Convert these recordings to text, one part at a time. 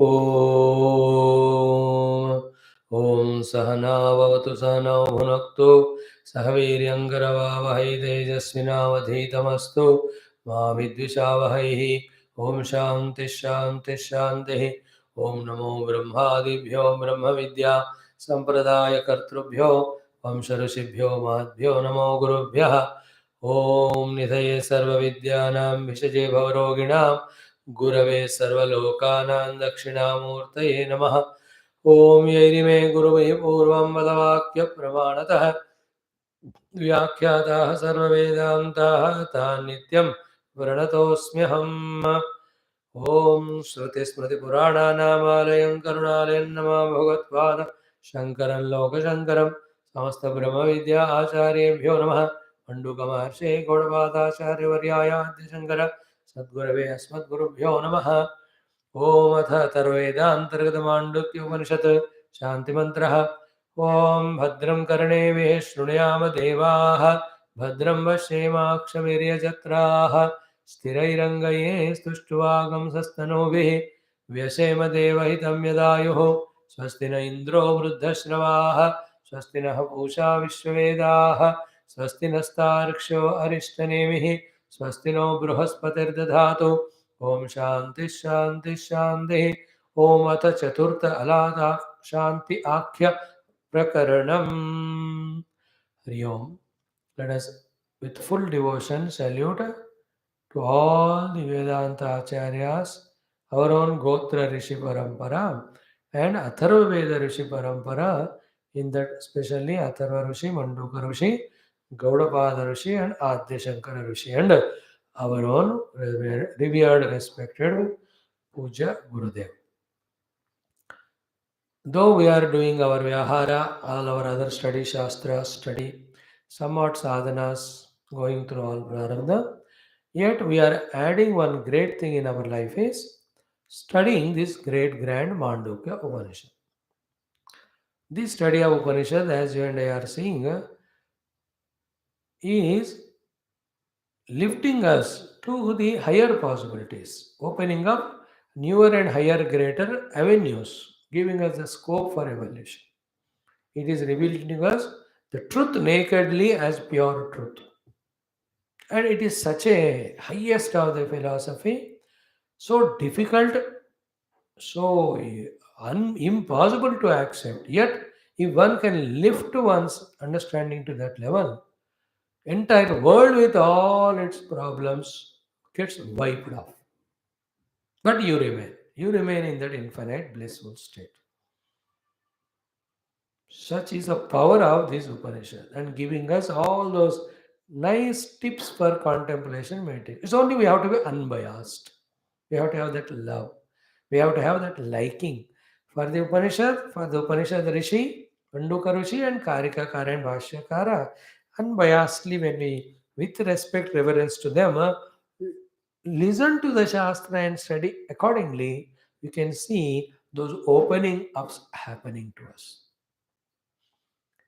ॐ सहना भवतु सहनौ भुनक्तु सह वीर्यङ्करवावहै तेजस्विनावधीतमस्तु मा विद्विषावहैः। ॐ शान्तिः शान्तिः शान्तिः। ॐ नमो ब्रह्मादिभ्यो ब्रह्मविद्या सम्प्रदायकर्तृभ्यो वंशऋषिभ्यो महद्भ्यो नमो गुरुभ्यः। ॐ निधये सर्वविद्यानां विषजे भवरोगिणां गुरवे सर्वलोकानां दक्षिणामूर्तये नमः। ॐ यैरिमे गुरुवैः पूर्वं वदवाक्यप्रमाणतः व्याख्याताः सर्ववेदान्ताः तान् नित्यं प्रणतोऽस्म्यहम्। ॐ श्रुतिस्मृतिपुराणानामालयं करुणालयं नमामि भगवत्पाद शङ्करं लोकशङ्करं समस्तब्रह्मविद्या आचार्येभ्यो नमः। मण्डूकमहर्षेः गौडपादाचार्यवर्याय आद्यशङ्कर सद्गुरवे अस्मद्गुरुभ्यो नमः। ॐ अथ अथर्ववेदान्तर्गतमाण्डुक्योपनिषत् शान्तिमन्त्रः। ॐ भद्रं कर्णेभिः शृणुयाम देवाः भद्रं पश्येमाक्षवीर्यजत्राः स्थिरैरङ्गैः स्तुष्ट्वागंसस्तनूभिः व्यसेम देवहितं यदायुः। स्वस्ति न इन्द्रो वृद्धश्रवाः स्वस्ति नः पूषा विश्ववेदाः स्वस्ति नस्तार्क्ष्यो अरिष्टनेमिः स्वस्ति नो बृहस्पतिर्दधातु। ओम शांति शांति शांति। ओम अथ चतुर्थ अलाथा शांति आख्य प्रकरणम। हरि ओम. Let us with full devotion salute to all the Vedanta Acharyas, our own Gotra Rishi Parampara and Atharva Veda Rishi Parampara, in that especially Atharva Rishi, Manduka Rishi, Gaudapada Rishi and Adya Shankara Rishi, and our own revered, respected Puja Gurudev. Though we are doing our Vyahara, all our other study, Shastra study, somewhat sadhanas, going through all Prarabdha, yet we are adding one great thing in our life is studying this great grand Mandukya Upanishad. This study of Upanishad, as you and I are seeing, is lifting us to the higher possibilities, opening up newer and higher, greater avenues, giving us the scope for evolution. It is revealing to us the truth nakedly as pure truth. And it is such a highest of the philosophy, so difficult, so impossible to accept. Yet, if one can lift one's understanding to that level, entire world with all its problems gets wiped off. But you remain in that infinite blissful state. Such is the power of this Upanishad and giving us all those nice tips for contemplation meditation. It's only we have to be unbiased. We have to have that love. We have to have that liking for the Upanishad Rishi, Manduka Rishi and Karika Kara and Bhashyakara. Unbiasedly, when we, with respect, reverence to them, listen to the Shastra and study accordingly, you can see those opening ups happening to us.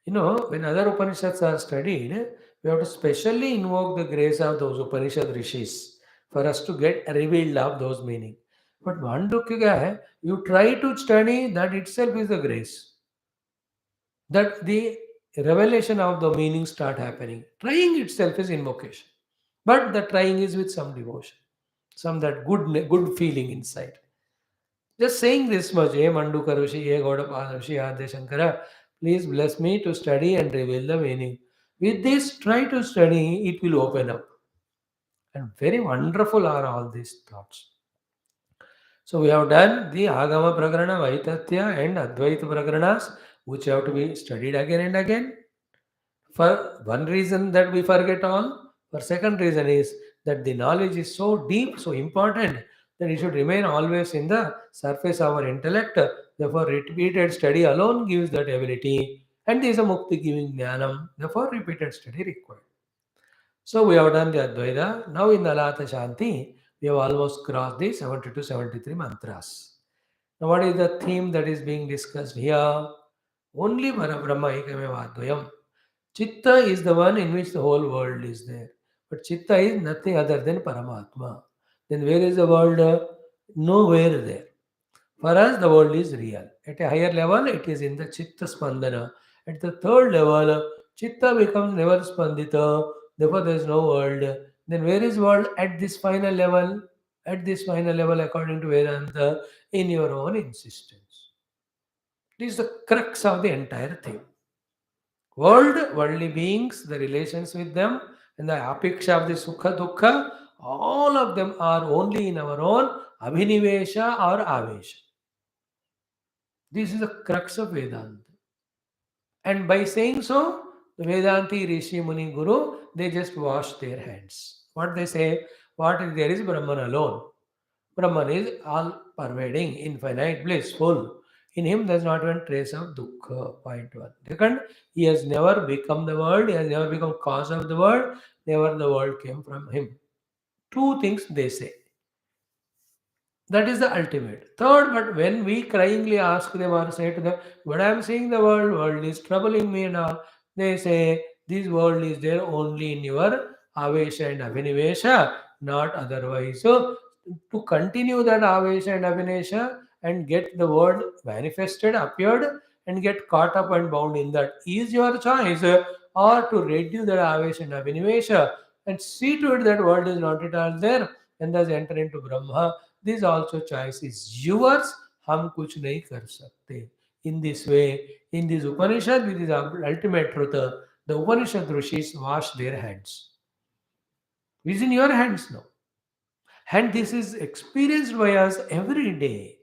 You know, when other Upanishads are studied, we have to specially invoke the grace of those Upanishad rishis for us to get revealed of those meaning. But Mandukya, you try to study, that itself is the grace. That the revelation of the meaning start happening. Trying itself is invocation. But the trying is with some devotion, some that good feeling inside. Just saying this much, Hey Manduka Rishi, Hey Gaudapada Rishi, Adya Shankara, please bless me to study and reveal the meaning. With this, try to study, it will open up. And very wonderful are all these thoughts. So we have done the Agama Prakarana, Vaitatya and Advaita Prakaranas, which have to be studied again and again. For one reason that we forget all. For second reason is that the knowledge is so deep, so important, that it should remain always in the surface of our intellect. Therefore, repeated study alone gives that ability. And there is a mukti giving jnanam. Therefore, repeated study required. So we have done the Advaita. Now in the ALAATHA Shanti, we have almost crossed the 70 to 73 mantras. Now what is the theme that is being discussed here? Only Parabrahma Ekameva Advayam. Chitta is the one in which the whole world is there. But Chitta is nothing other than Paramatma. Then where is the world? Nowhere there. For us, the world is real. At a higher level, it is in the Chitta Spandana. At the third level, Chitta becomes never Spandita, therefore there is no world. Then where is world at this final level? At this final level, according to Vedanta, in your own insistence. This is the crux of the entire thing. World, worldly beings, the relations with them, and the apeksha of the Sukha Dukkha, all of them are only in our own Abhinivesha or Avesha. This is the crux of Vedanta. And by saying so, the Vedanti Rishi Muni Guru, they just wash their hands. What they say, what is there is Brahman alone. Brahman is all pervading, infinite, blissful. In him there is not one trace of dukkha. Point one. Second, he has never become the world, he has never become cause of the world, never the world came from him. Two things they say. That is the ultimate. Third, but when we cryingly ask them or say to them, "But I am seeing the world is troubling me and all," they say, "This world is there only in your Avesha and Abhinivesha, not otherwise." So, to continue that Avesha and Abhinivesha and get the world manifested, appeared, and get caught up and bound in that is your choice, or to reduce that Avesha and Abhinivesha and see to it that world is not at all there and thus enter into Brahma. This also choice is yours. हम कुछ नहीं कर सकते. In this way, in this Upanishad, with this ultimate truth, the Upanishad rishis wash their hands. It is in your hands now. And this is experienced by us every day.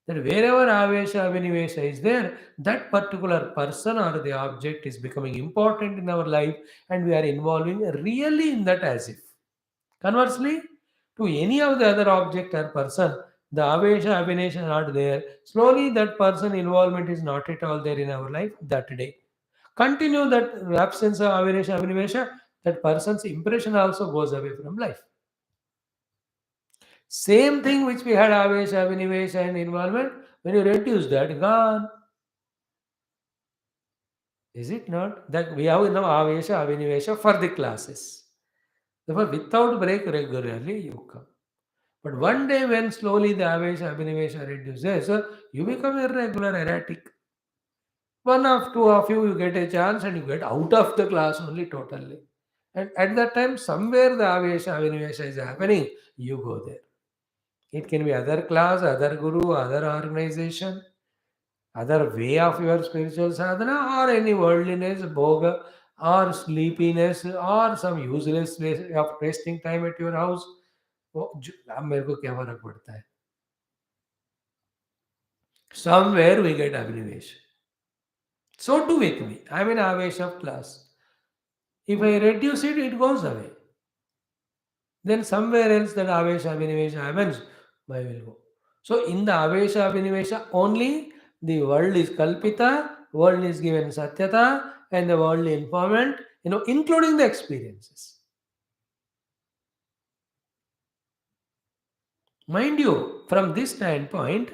That wherever Avesha, Avinivesha is there, that particular person or the object is becoming important in our life and we are involving really in that as if. Conversely, to any of the other object or person, the Avesha, Abhinesha are not there. Slowly, that person involvement is not at all there in our life that day. Continue that absence of Avesha, Abhinivesha, that person's impression also goes away from life. Same thing which we had Avesha, Abhinivesha and involvement, when you reduce that, gone. Is it not? That we have now Avesha, Abhinivesha for the classes. Therefore, without break regularly, you come. But one day when slowly the Avesha, Abhinivesha reduces, you become irregular, erratic. One of two of you, you get a chance and you get out of the class only totally. And at that time, somewhere the Avesha, Abhinivesha is happening, you go there. It can be other class, other guru, other organization, other way of your spiritual sadhana, or any worldliness, bhoga, or sleepiness, or some useless way of wasting time at your house. अब मेरे को क्या फर्क पड़ता है. Somewhere we get Abhinivesh. So too with me. I'm in Avesh of class. If I reduce it, it goes away. Then somewhere else that Avesha Abhinivesha happens, I will go. So in the Avesha Abhinivesha only the world is Kalpita, world is given Satyata, and the worldly informant, including the experiences. Mind you, from this standpoint,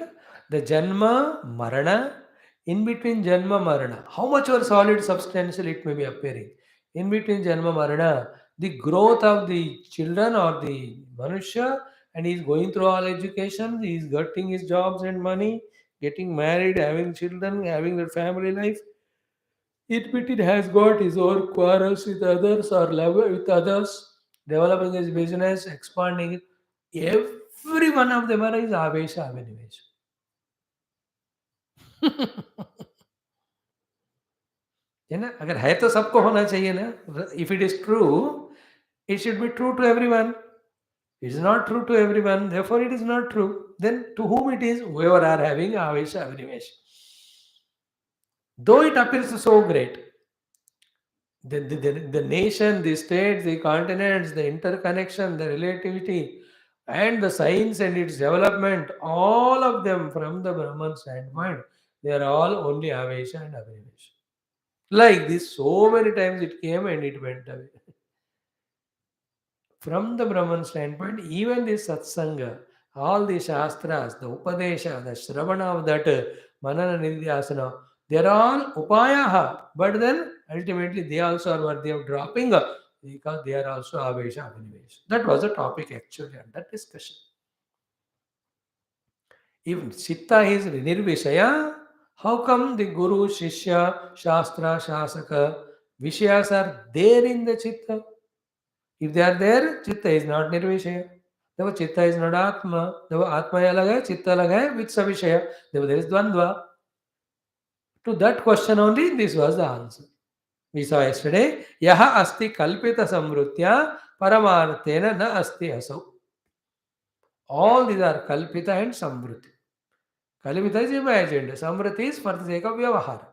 the Janma, Marana, in between Janma, Marana, how much or solid substantial it may be appearing. In between Janma, Marana, the growth of the children or the Manusha, and he's going through all education, he's getting his jobs and money, getting married, having children, having their family life. In between has got his own quarrels with others or love with others, developing his business, expanding it. Every one of them is Avesha, Avinivesha. है ना? अगर है तो सबको होना चाहिए ना. If it is true, it should be true to everyone. It is not true to everyone, therefore it is not true. Then to whom it is? Whoever are having Avesha, Avinivesha. Though it appears so great, the nation, the states, the continents, the interconnection, the relativity, and the science and its development, all of them from the Brahman standpoint, they are all only Avesha and Abhinivesha. Like this, so many times it came and it went away. From the Brahman standpoint, even this Satsanga, all the Shastras, the Upadesha, the Shravana of that Manana Nidhyasana, they are all Upayaha. But then ultimately they also are worthy of dropping because they are also Avesha Abhinivesha. That was the topic actually under discussion. If Chitta is Nirvishaya, how come the Guru, Shishya, Shastra, Shasaka, Vishayas are there in the Chitta? If they are there, Chitta is not Nirvishaya. Therefore, Chitta is not Atma. Therefore, Atma alag hai, Chitta alag hai, with Savishaya. Therefore, there is Dvandva. To that question only, this was the answer. We saw yesterday, Yaha asti kalpita samrutya paramarthena na asti asau. All these are kalpita and samruti. Kalpita is imagined. Samruti is for the sake of vyavahara.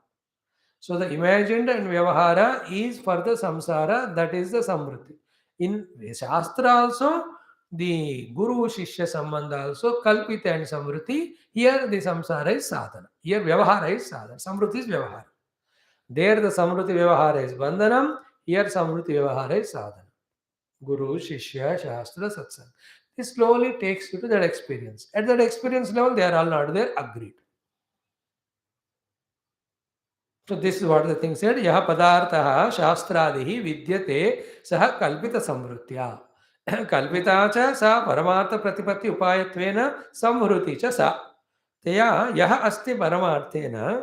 So the imagined and vyavahara is for the samsara, that is the samruti. In Shastra also, the Guru Shishya Sambandha also, Kalpita and Samruti, here the samsara is sadhana. Here vyavahara is sadhana. Samruti is vyavahara. There the Samruti Vyavahara is Bandhanam, here Samruti Vyavahara is Sadhana. Guru, Shishya, Shastra, Satsang. This slowly takes you to that experience. At that experience level, they are all not there, agreed. So this is what the thing said. Yaha padartaha shastradihi vidyate saha kalpita samrutya. Kalpita cha sa paramartha pratipatti upayatvena samruti cha sa. Taya yaha asti paramarthena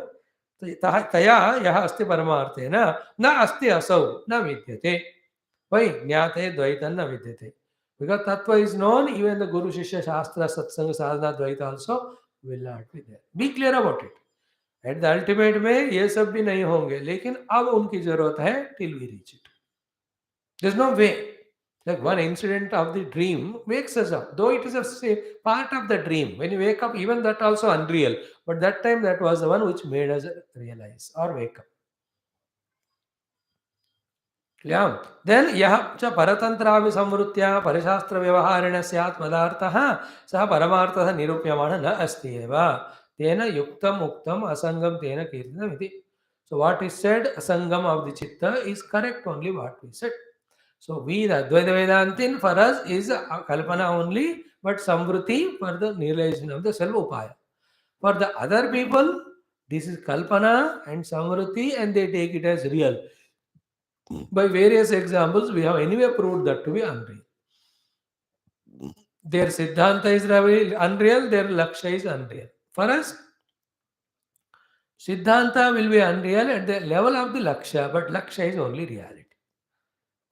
तया यह अस्ति परमार्थेन न अस्ति असौ न विद्यते वै ज्ञाते द्वैतं न विद्यते because tattva is known, even the guru shishya shastra satsanga sadhana dvaita also will not be there. Be clear about it. At the ultimate में ये सब भी नहीं होंगे, लेकिन अब उनकी जरूरत है till we reach it. There's no way. Like one incident of the dream wakes us up, though it is a part of the dream. When you wake up, even that also unreal. But that time, that was the one which made us realize or wake up. Yeah. Then yah cha paratantra visamrutya parishastra vyavaharena syat padartah sah paramartah nirupyamana na asti eva tena yuktam uktam asangam tena kirtanam iti. So what is said asangam of the chitta is correct only what we said. So we, the Advaita Vedantin for us is a Kalpana only, but Samvruti for the realization of the self upaya. For the other people, this is Kalpana and Samvruti and they take it as real. By various examples, we have anyway proved that to be unreal. Their Siddhanta is unreal, their Laksha is unreal. For us, Siddhanta will be unreal at the level of the Laksha, but Laksha is only reality.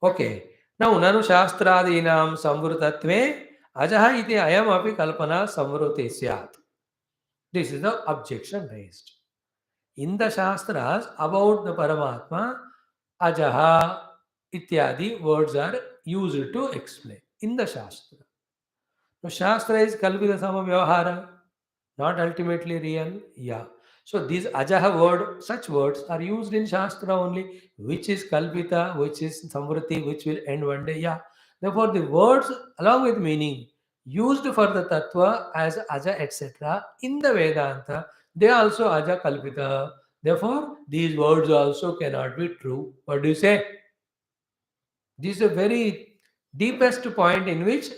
Okay. Now, nanu shastradinam samvrutatve ajaha iti ayam api kalpana samvrute syat. This is the objection raised. In the Shastras about the Paramatma, ajaha ityadi words are used to explain in the Shastra. Now, Shastra is kalpita samavhyavahara, not ultimately real. Yeah. So these ajaha word, such words are used in Shastra only, which is kalpita, which is samvriti, which will end one day. Yeah. Therefore, the words along with meaning used for the tattva as aja, etc. in the Vedanta, they also aja kalpita. Therefore, these words also cannot be true. What do you say? This is a very deepest point in which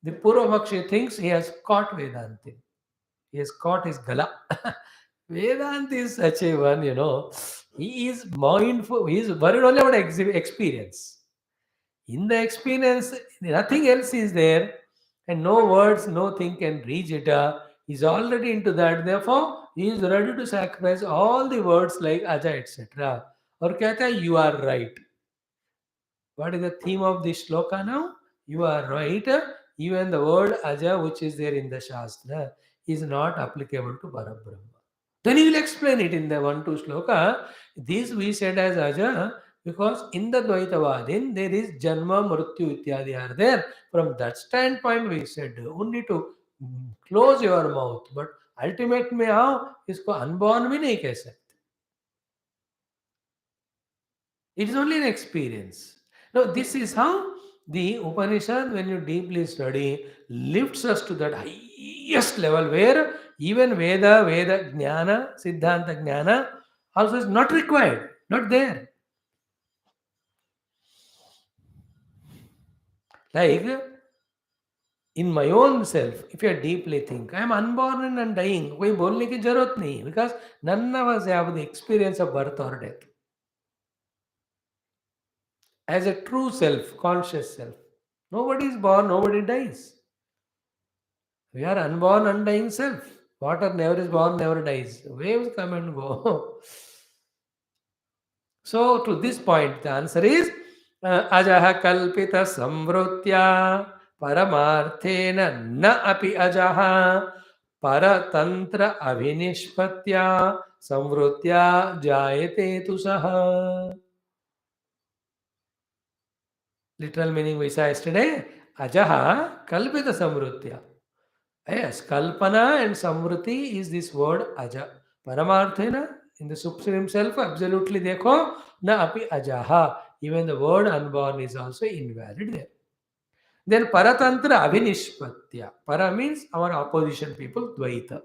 the Purvapakshi thinks he has caught Vedanti. He has caught his gala. Vedanta is such a one, he is mindful, he is worried only about experience. In the experience, nothing else is there, and no words, no thing can reach it. He's already into that. Therefore, he is ready to sacrifice all the words like aja, etc. Or कहता है, you are right. What is the theme of this shloka now? You are right. Even the word aja, which is there in the Shastra, is not applicable to Parabrahma. Then he will explain it in the 1-2 shloka. This we said as aja because in the Dvaitavadin there is Janma, Mrityu ityadi are there. From that standpoint we said only to close your mouth. But ultimate में आओ इसको unborn भी नहीं कह सकते. It is only an experience. Now, this is how the Upanishad, when you deeply study, lifts us to that highest level where even Veda Jnana, Siddhanta Jnana also is not required, not there. Like in my own self, if you deeply think, I am unborn and undying, कोई बोलने की जरूरत नहीं, because none of us have the experience of birth or death. As a true self, conscious self. Nobody is born, nobody dies. We are unborn, undying self. Water never is born, never dies. Waves come and go. So, to this point, the answer is ajaha kalpita samvrutya paramarthena na api ajaha paratantra avinishpatya samvrutya jayate tusaha. Literal meaning we saw yesterday. Ajaha kalpita samvrutya. Yes, kalpana and samvriti is this word aja. Paramarthena, in the Supreme himself, absolutely dekho, na api ajaha. Even the word unborn is also invalid there. Then paratantra avinishpatya. Para means our opposition people, Dvaita.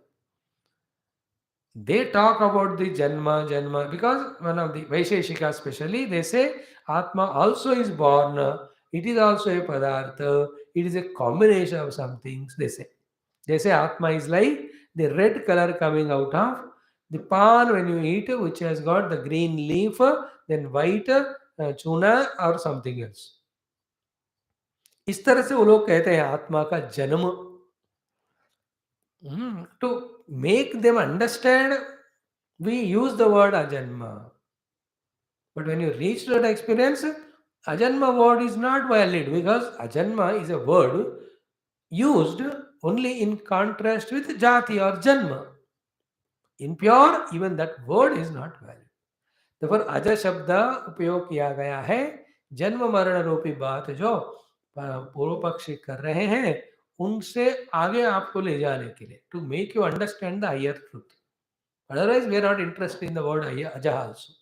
They talk about the Janma, because one of the Vaisheshika especially, they say Atma also is born, it is also a Padartha, it is a combination of some things, they say. They say Atma is like the red color coming out of the pan when you eat, which has got the green leaf, then white chuna or something else. इस तरह से वो लोग कहते हैं आत्मा का जन्म. To make them understand, we use the word ajanma. But when you reach that experience, ajanma word is not valid, because ajanma is a word used only in contrast with jati or janma. In pure, even that word is not valid. Therefore, aja शब्द उपयोग किया गया है जन्म मरण रूपी बात जो पूर्व पक्षी कर रहे हैं उनसे आगे आपको ले जाने के लिए, to make you understand the higher truth. Otherwise, we are not interested in the word aja also.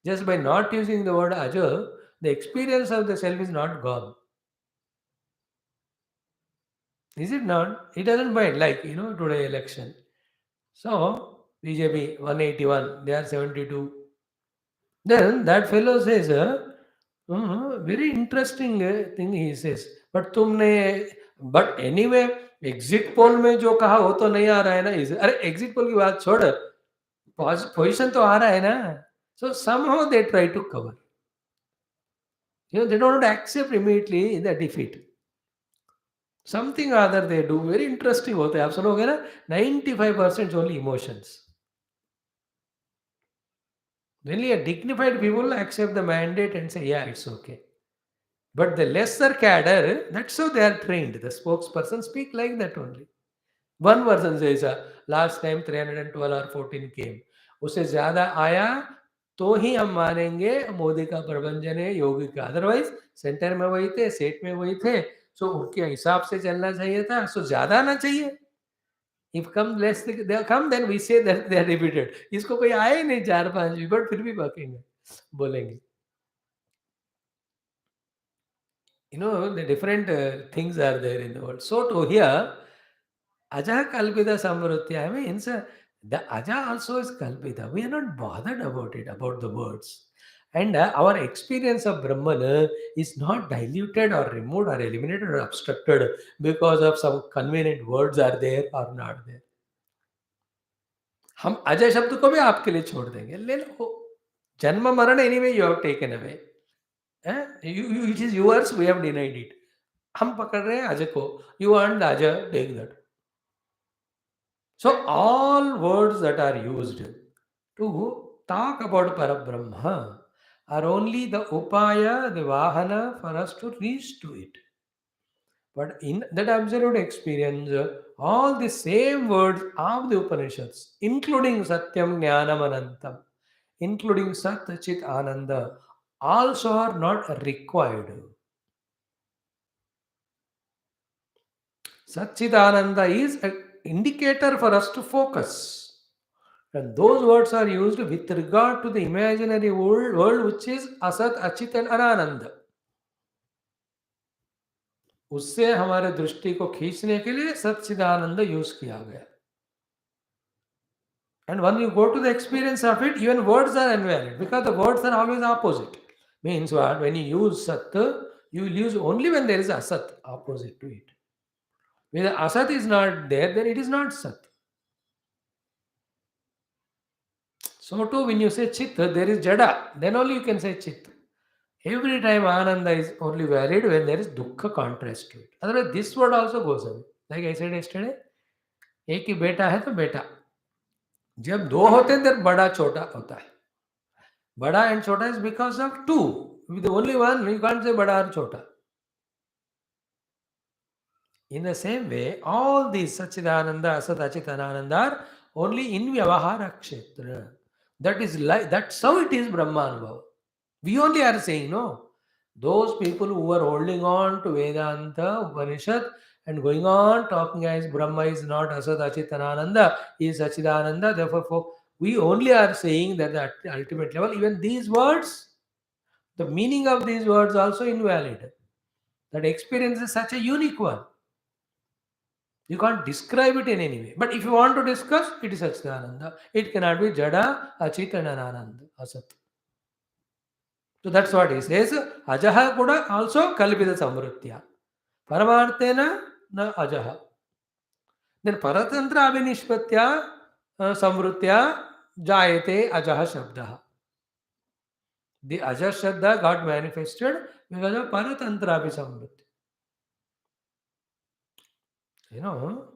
Just by not using the word aja, the experience of the self is not gone. Is it not? It doesn't mind, like, today election. So, BJP 181, they are 72. Then that fellow says, very interesting thing he says. But anyway, exit poll में जो कहा वो तो नहीं आ रहा है ना. अरे एग्जिट पोल की बात छोड़, पोजीशन तो आ रहा है ना. So somehow they try to cover. They don't accept immediately the defeat. Something or other they do. Very interesting होता है. आप सुनोगे ना, 95% only emotions. Only a dignified people accept the mandate and say, yeah, it's okay. But the lesser cadre, that's how they are trained. The spokesperson speak like that only. One person says, last time 312 or 14 came. उससे ज़्यादा आया तो ही हम मानेंगे मोदी का प्रबंधन है, योगी का. अदरवाइज सेंटर में वही थे, सेट में वही थे, सो उनके हिसाब से चलना चाहिए था. सो ज़्यादा ना चाहिए. If come less, they come, then we say that they are defeated. इसको कोई आए ही नहीं 4-5 भी, बट फिर भी बकेंगे, बोलेंगे. The different things are there in the world. So to here, aja kalpita samvritya means the aja also is kalpita. We are not bothered about it, about the words. And our experience of Brahman is not diluted or removed or eliminated or obstructed because of some convenient words are there or not there. हम अजय शब्द को भी आपके लिए छोड़ देंगे, ले लो. जन्म मरण anyway you have taken away. It is yours, we have denied it. हम पकड़ रहे हैं अजय को. You want Ajay, take that. So all words that are used to talk about Parabrahma are only the upaya, the vahana for us to reach to it. But in that absolute experience, all the same words of the Upanishads, including Satyam, Jnanam, Anantam, including Sat, Chit, Ananda, also are not required. Satchidananda is an indicator for us to focus. And those words are used with regard to the imaginary world which is Asat, Achit and Anananda. उससे हमारे दृष्टि को खींचने के लिए सच्चिदानंद use किया गया. And when you go to the experience of it, even words are invalid because the words are always opposite. Means what? When you use Sat, you will use only when there is Asat opposite to it. When the Asat is not there, then it is not Sat. So too, when you say Chit, there is Jada, then only you can say Chit. Every time Ananda is only valid when there is Dukkha contrast to it. Otherwise, this word also goes away. Like I said yesterday, एक ही बेटा है तो बेटा, जब दो होते हैं तो बड़ा छोटा होता है. बड़ा एंड छोटा is because of two. With only one, you can't say bada or chota. In the same way, all these Sachidananda, Asat, Achitananda are only in Vyavahara Kshetra. That is like, that's how it is Brahmanubhava. We only are saying, no. Those people who are holding on to Vedanta, Upanishad, and going on talking as Brahma is not Asat, Achitananda, is Sachidananda. Therefore, we only are saying that at the ultimate level, even these words, the meaning of these words also invalid. That experience is such a unique one. You can't describe it in any way. But if you want to discuss, it is Satchidananda. It cannot be Jada, Achitanananda, Asat. So that's what he says. Ajaha kuda also kalpita samvritya. Paramarthena na ajaha. Then paratantra abhinishpatya samvritya jayate ajaha shabdaha. The ajaha shabda got manifested because of paratantra abhisamvritya. You know,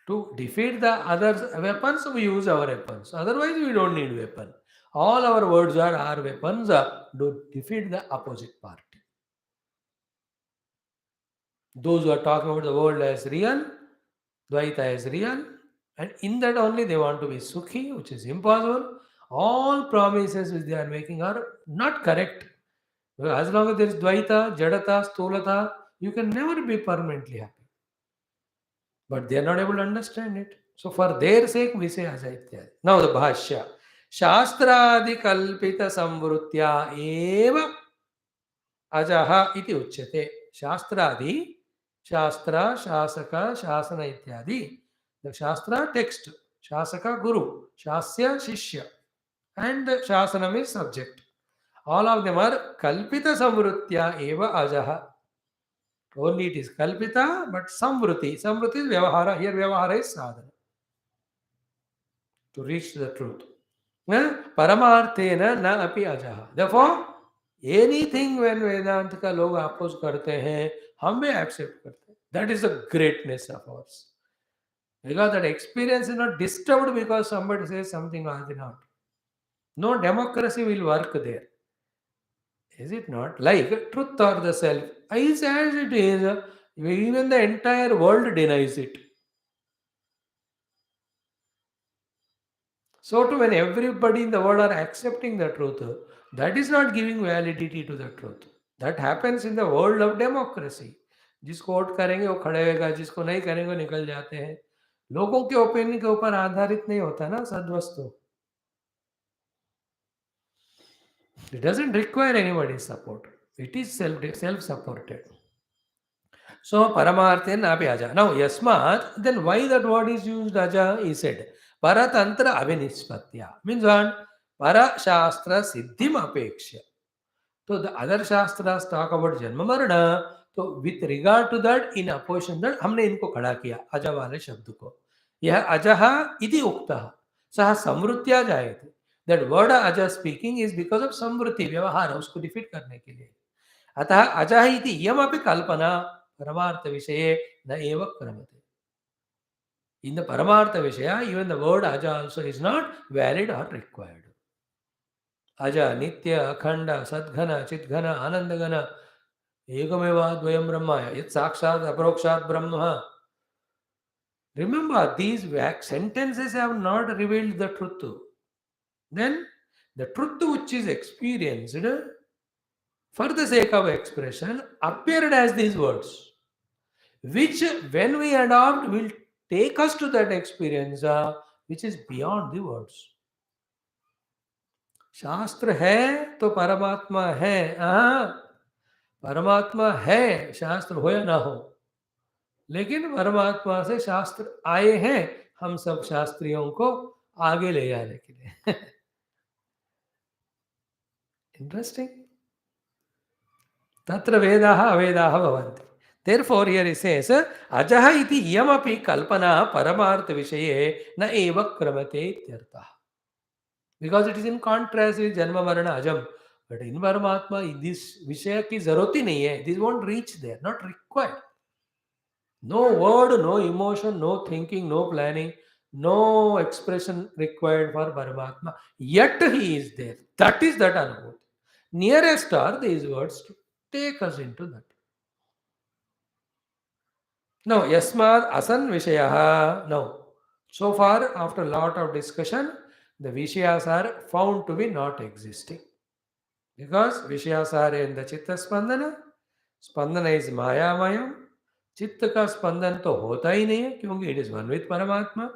to defeat the other weapons, we use our weapons. Otherwise, we don't need weapon. All our words are our weapons to defeat the opposite party. Those who are talking about the world as real, Dvaita as real, and in that only they want to be Sukhi, which is impossible. All promises which they are making are not correct. As long as there is Dvaita, Jadata, Stulata, you can never be permanently happy. But they are not able to understand it. So for their sake, we say Ajaitya. Now the Bhashya. Shastradi kalpita samvrutya eva ajaha iti uchyate. Shastradi, Shastra, Shasaka, Shasana ityadi. The Shastra text, Shasaka Guru, Shasya Shishya, and Shasanam is subject. All of them are kalpita samvrutya eva ajaha. Only it is kalpita, but samvruti. Samvruti is vyavahara. Here vyavahara is sadhana to reach the truth. Paramarthena na api ajaha. Therefore, anything when Vedanta ka log oppose karte hain, hum bhi accept karte hain. That is the greatness of ours. Because that experience is not disturbed because somebody says something or not. No democracy will work there. Is it not? Like truth or the self is as it is, even the entire world denies it. So too, when everybody in the world are accepting the truth, that is not giving validity to the truth. That happens in the world of democracy. जिसको vote करेंगे वो खड़े होगा, जिसको नहीं करेंगे वो निकल जाते हैं. लोगों के ओपिनियन के ऊपर आधारित नहीं होता ना सद्वस्तु. It doesn't require anybody's support. It is self-supported. So Paramarthen api aja. Now Yasmat, then why that word is used aja? He said Paratantra Avinispatya. Means what? Para Shastra Siddhim Apekshya. So the other Shastras talk about Janma Marana. So with regard to that, in opposition that, हमने इनको खड़ा किया अजा वाले शब्द को. यह अजः इति उक्तः. सः समृत्या जायते. That word aja speaking is because of samvriti व्यवहार उसको defeat करने के लिए. अतः अजः इति इयमपि कल्पना परमार्थ विषये न एव क्रमते. In the Paramartha Vishaya, even the word Aja also is not valid or required. Aja, Nitya, Akhanda, Sadghana, Chitghana, Anandagana, Egameva Dvayam Brahma, Yat Sakshat, Aprokshat Brahma. Remember, these sentences have not revealed the truth. Then, the truth which is experienced for the sake of expression appeared as these words, which when we adopt will take us to that experience which is beyond the words. शास्त्र है तो परमात्मा है. परमात्मा है, शास्त्र हो या ना हो, लेकिन परमात्मा से शास्त्र आए हैं हम सब शास्त्रियों को आगे ले जाने के लिए. इंटरेस्टिंग. तत्र वेदाः अवेदाः भवन्ति. Therefore, here he says, Ajaha iti iyamapi kalpana paramartha vishaye na eva kramate ityartha. Because it is in contrast with Janma Marana Ajam. But in Paramatma, this Vishaya ki zaroti nahi hai. This won't reach there, not required. No word, no emotion, no thinking, no planning, no expression required for Paramatma. Yet he is there. That is that Anubhuti. Nearest are these words to take us into that. Now, Yasmad Asan Vishayaha. Now, so far, after a lot of discussion, the Vishayas are found to be not existing. Because Vishayas are in the Chitta Spandana. Spandana is Mayamayam. चित्त का स्पंदन तो होता ही नहीं है क्योंकि it is one with परमात्मा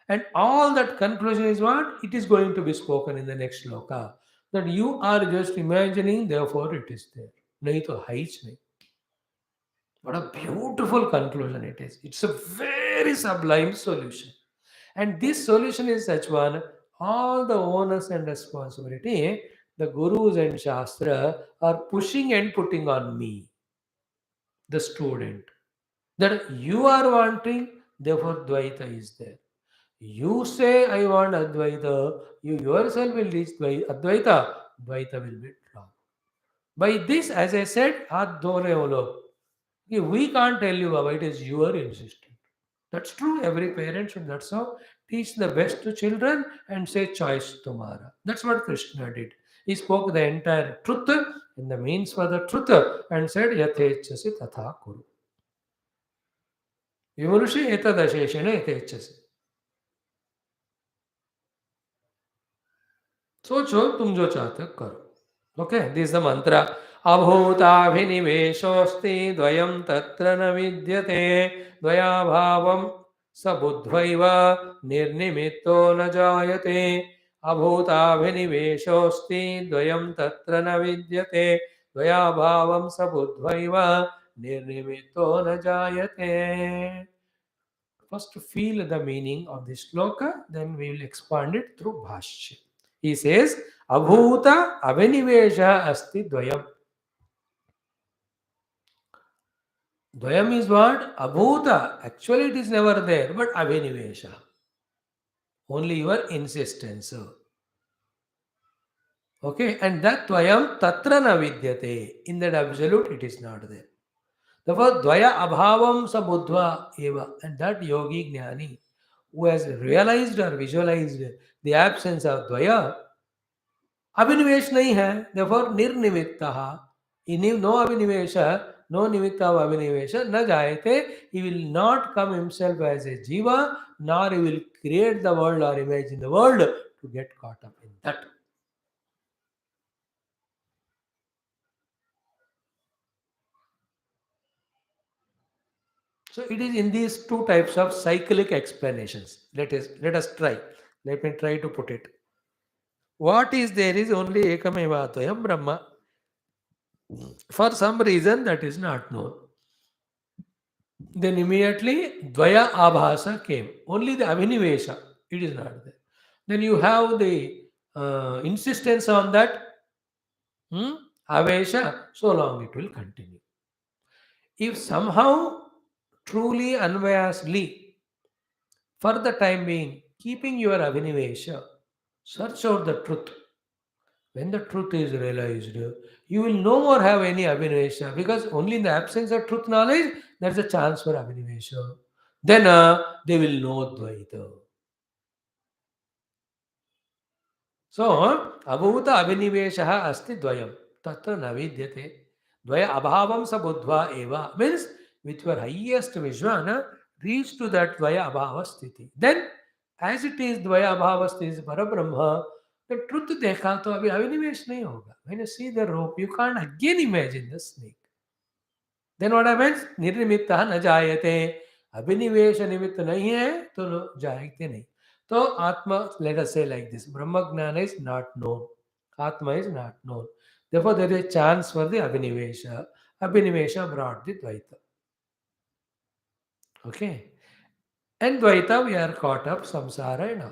and all that conclusion is what it is going to be spoken in the next shloka that you are just imagining therefore it is there nahi to hai hi nahi. What a beautiful conclusion it is. It's a very sublime solution. And this solution is such one, all the onus and responsibility, the gurus and Shastra are pushing and putting on me, the student. That you are wanting, therefore Dvaita is there. You say, I want Advaita, you yourself will reach Advaita, Dvaita will be wrong. By this, as I said, Hath dhole wo log. We can't tell you, Baba, it is your insistence. That's true. Every parent should, that's how, teach the best to children and say, choice tomorrow. That's what Krishna did. He spoke the entire truth in the means for the truth and said, Yathechasi tatha kuru. Vimurushi etadasheshena yatechasi. सोचो तुम जो चाहते हो करो okay this the मंत्र अभूताभिनिवेशोऽस्ति द्वयं तत्र न विद्यते द्वयाभावं स बुद्ध्वैव निर्निमित्तो न जायते अभूताभिनिवेशोऽस्ति द्वयं तत्र न विद्यते द्वयाभावं स बुद्ध्वैव निर्निमित्तो न जायते. First, feel the meaning of this sloka, then we will expand it through Bhashya. He says, Abhuta Avinivesha Asti Dvayam. Dvayam is what? Abhuta. Actually, it is never there, but Avinivesha. Only your insistence. Okay, and that Dvayam Tatra na vidyate. In that absolute, it is not there. Therefore, Dvaya Abhavam sa Buddhva eva. And that yogi jnani who has realized or visualized the absence of Dvaya, अभिनिवेश नहीं है therefore निर्निमित्तः no अभिनिवेश no nimitta of अभिनिवेश न जायते. He will not come himself as a jiva nor he will create the world or imagine the world to get caught up in that. So it is in these two types of cyclic explanations. Let us try. Let me try to put it. What is there is only Ekameva Advayam Brahma. For some reason that is not known. Then immediately Dvaya Abhasa came. Only the Avinivesha, it is not there. Then you have the insistence on that Avesha, so long it will continue. If somehow truly unbiasedly, for the time being, keeping your Avinivesha, search out the truth. When the truth is realized, you will no more have any Abhinivesha because only in the absence of truth knowledge there is a chance for Abhinivesha. Then they will know Dvaita. So, Abhuta Abhinivesha asti Dvayam. Tatra navidyate. Dvaya abhavam sa buddhva eva. Means with your highest Vishwana, reach to that Dvaya abhava sthiti. Then, as it is Dvaya abhava sthiti is Parabrahma, the truth देखा तो अभी अभिनिवेश नहीं होगा. When you see the rope, you can't again imagine the snake. Then what happens? निर्निमित्तः न जायते. अभिनिवेश निमित्त नहीं है तो जायते नहीं. So Atma, let us say like this: Brahma Jnana is not known. Atma is not known. Therefore, there is a chance for the Abhinivesha. Abhinivesha brought the Dvaita. Okay. And Dvaita, we are caught up samsara now.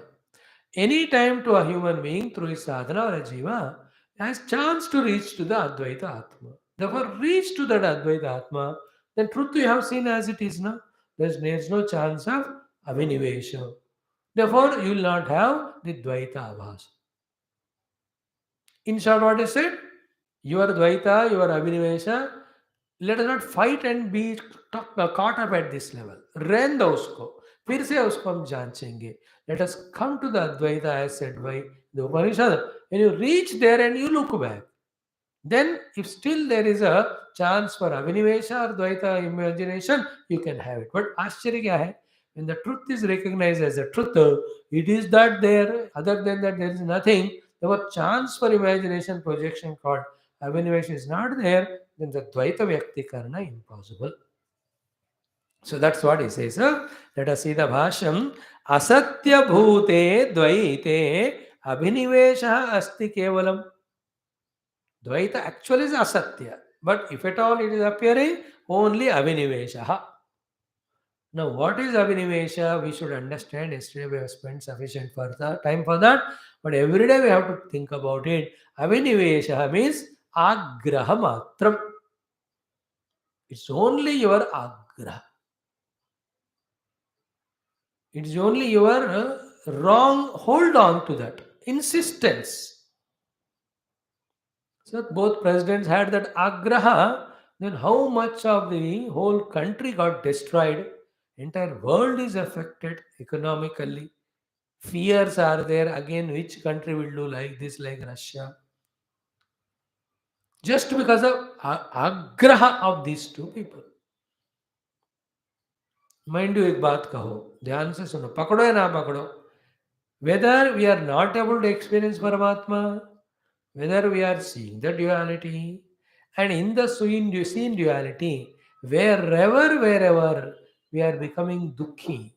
Any time to a human being through his sadhana or a jiva has chance to reach to the Advaita Atma. Therefore, reach to that Advaita Atma, then truth you have seen as it is now. There's no chance of Abhinivesha. Therefore, you will not have the Dvaita Abhas. In short, what is said? Your Dvaita, your Abhinivesha, let us not fight and be caught up at this level. रहने दो उसको, फिर से उसको हम जांचेंगे. Let us come to the Advaita as said by the Upanishad. When you reach there and you look back, then if still there is a chance for Avinivesha or Dvaita imagination, you can have it. But Ashcharya kya hai? When the truth is recognized as a truth, it is that there, other than that, there is nothing. The word chance for imagination projection called Avinivesha is not there, then the Dvaita Vyaktikarana impossible. So that's what he says. Let us see the Bhashyam. Asatya bhute dvaite abhinivesha asti kevalam. Dvaita actually is asatya, but if at all it is appearing, only avinivesha. Now, what is avinivesha? We should understand. Yesterday we have spent sufficient time for that, but every day we have to think about it. Avinivesha means agraha matram. It's only your agraha. It's only your wrong hold on to that insistence. So both presidents had that agraha. Then how much of the whole country got destroyed? Entire world is affected economically. Fears are there. Again, which country will do like this, like Russia? Just because of agraha of these two people. Mind you एक बात कहो, ध्यान से सुनो, पकड़ो या ना पकड़ो. Whether we are not able to experience Paramatma, whether we are seeing the duality, and in the seen duality, wherever we are becoming dukhi,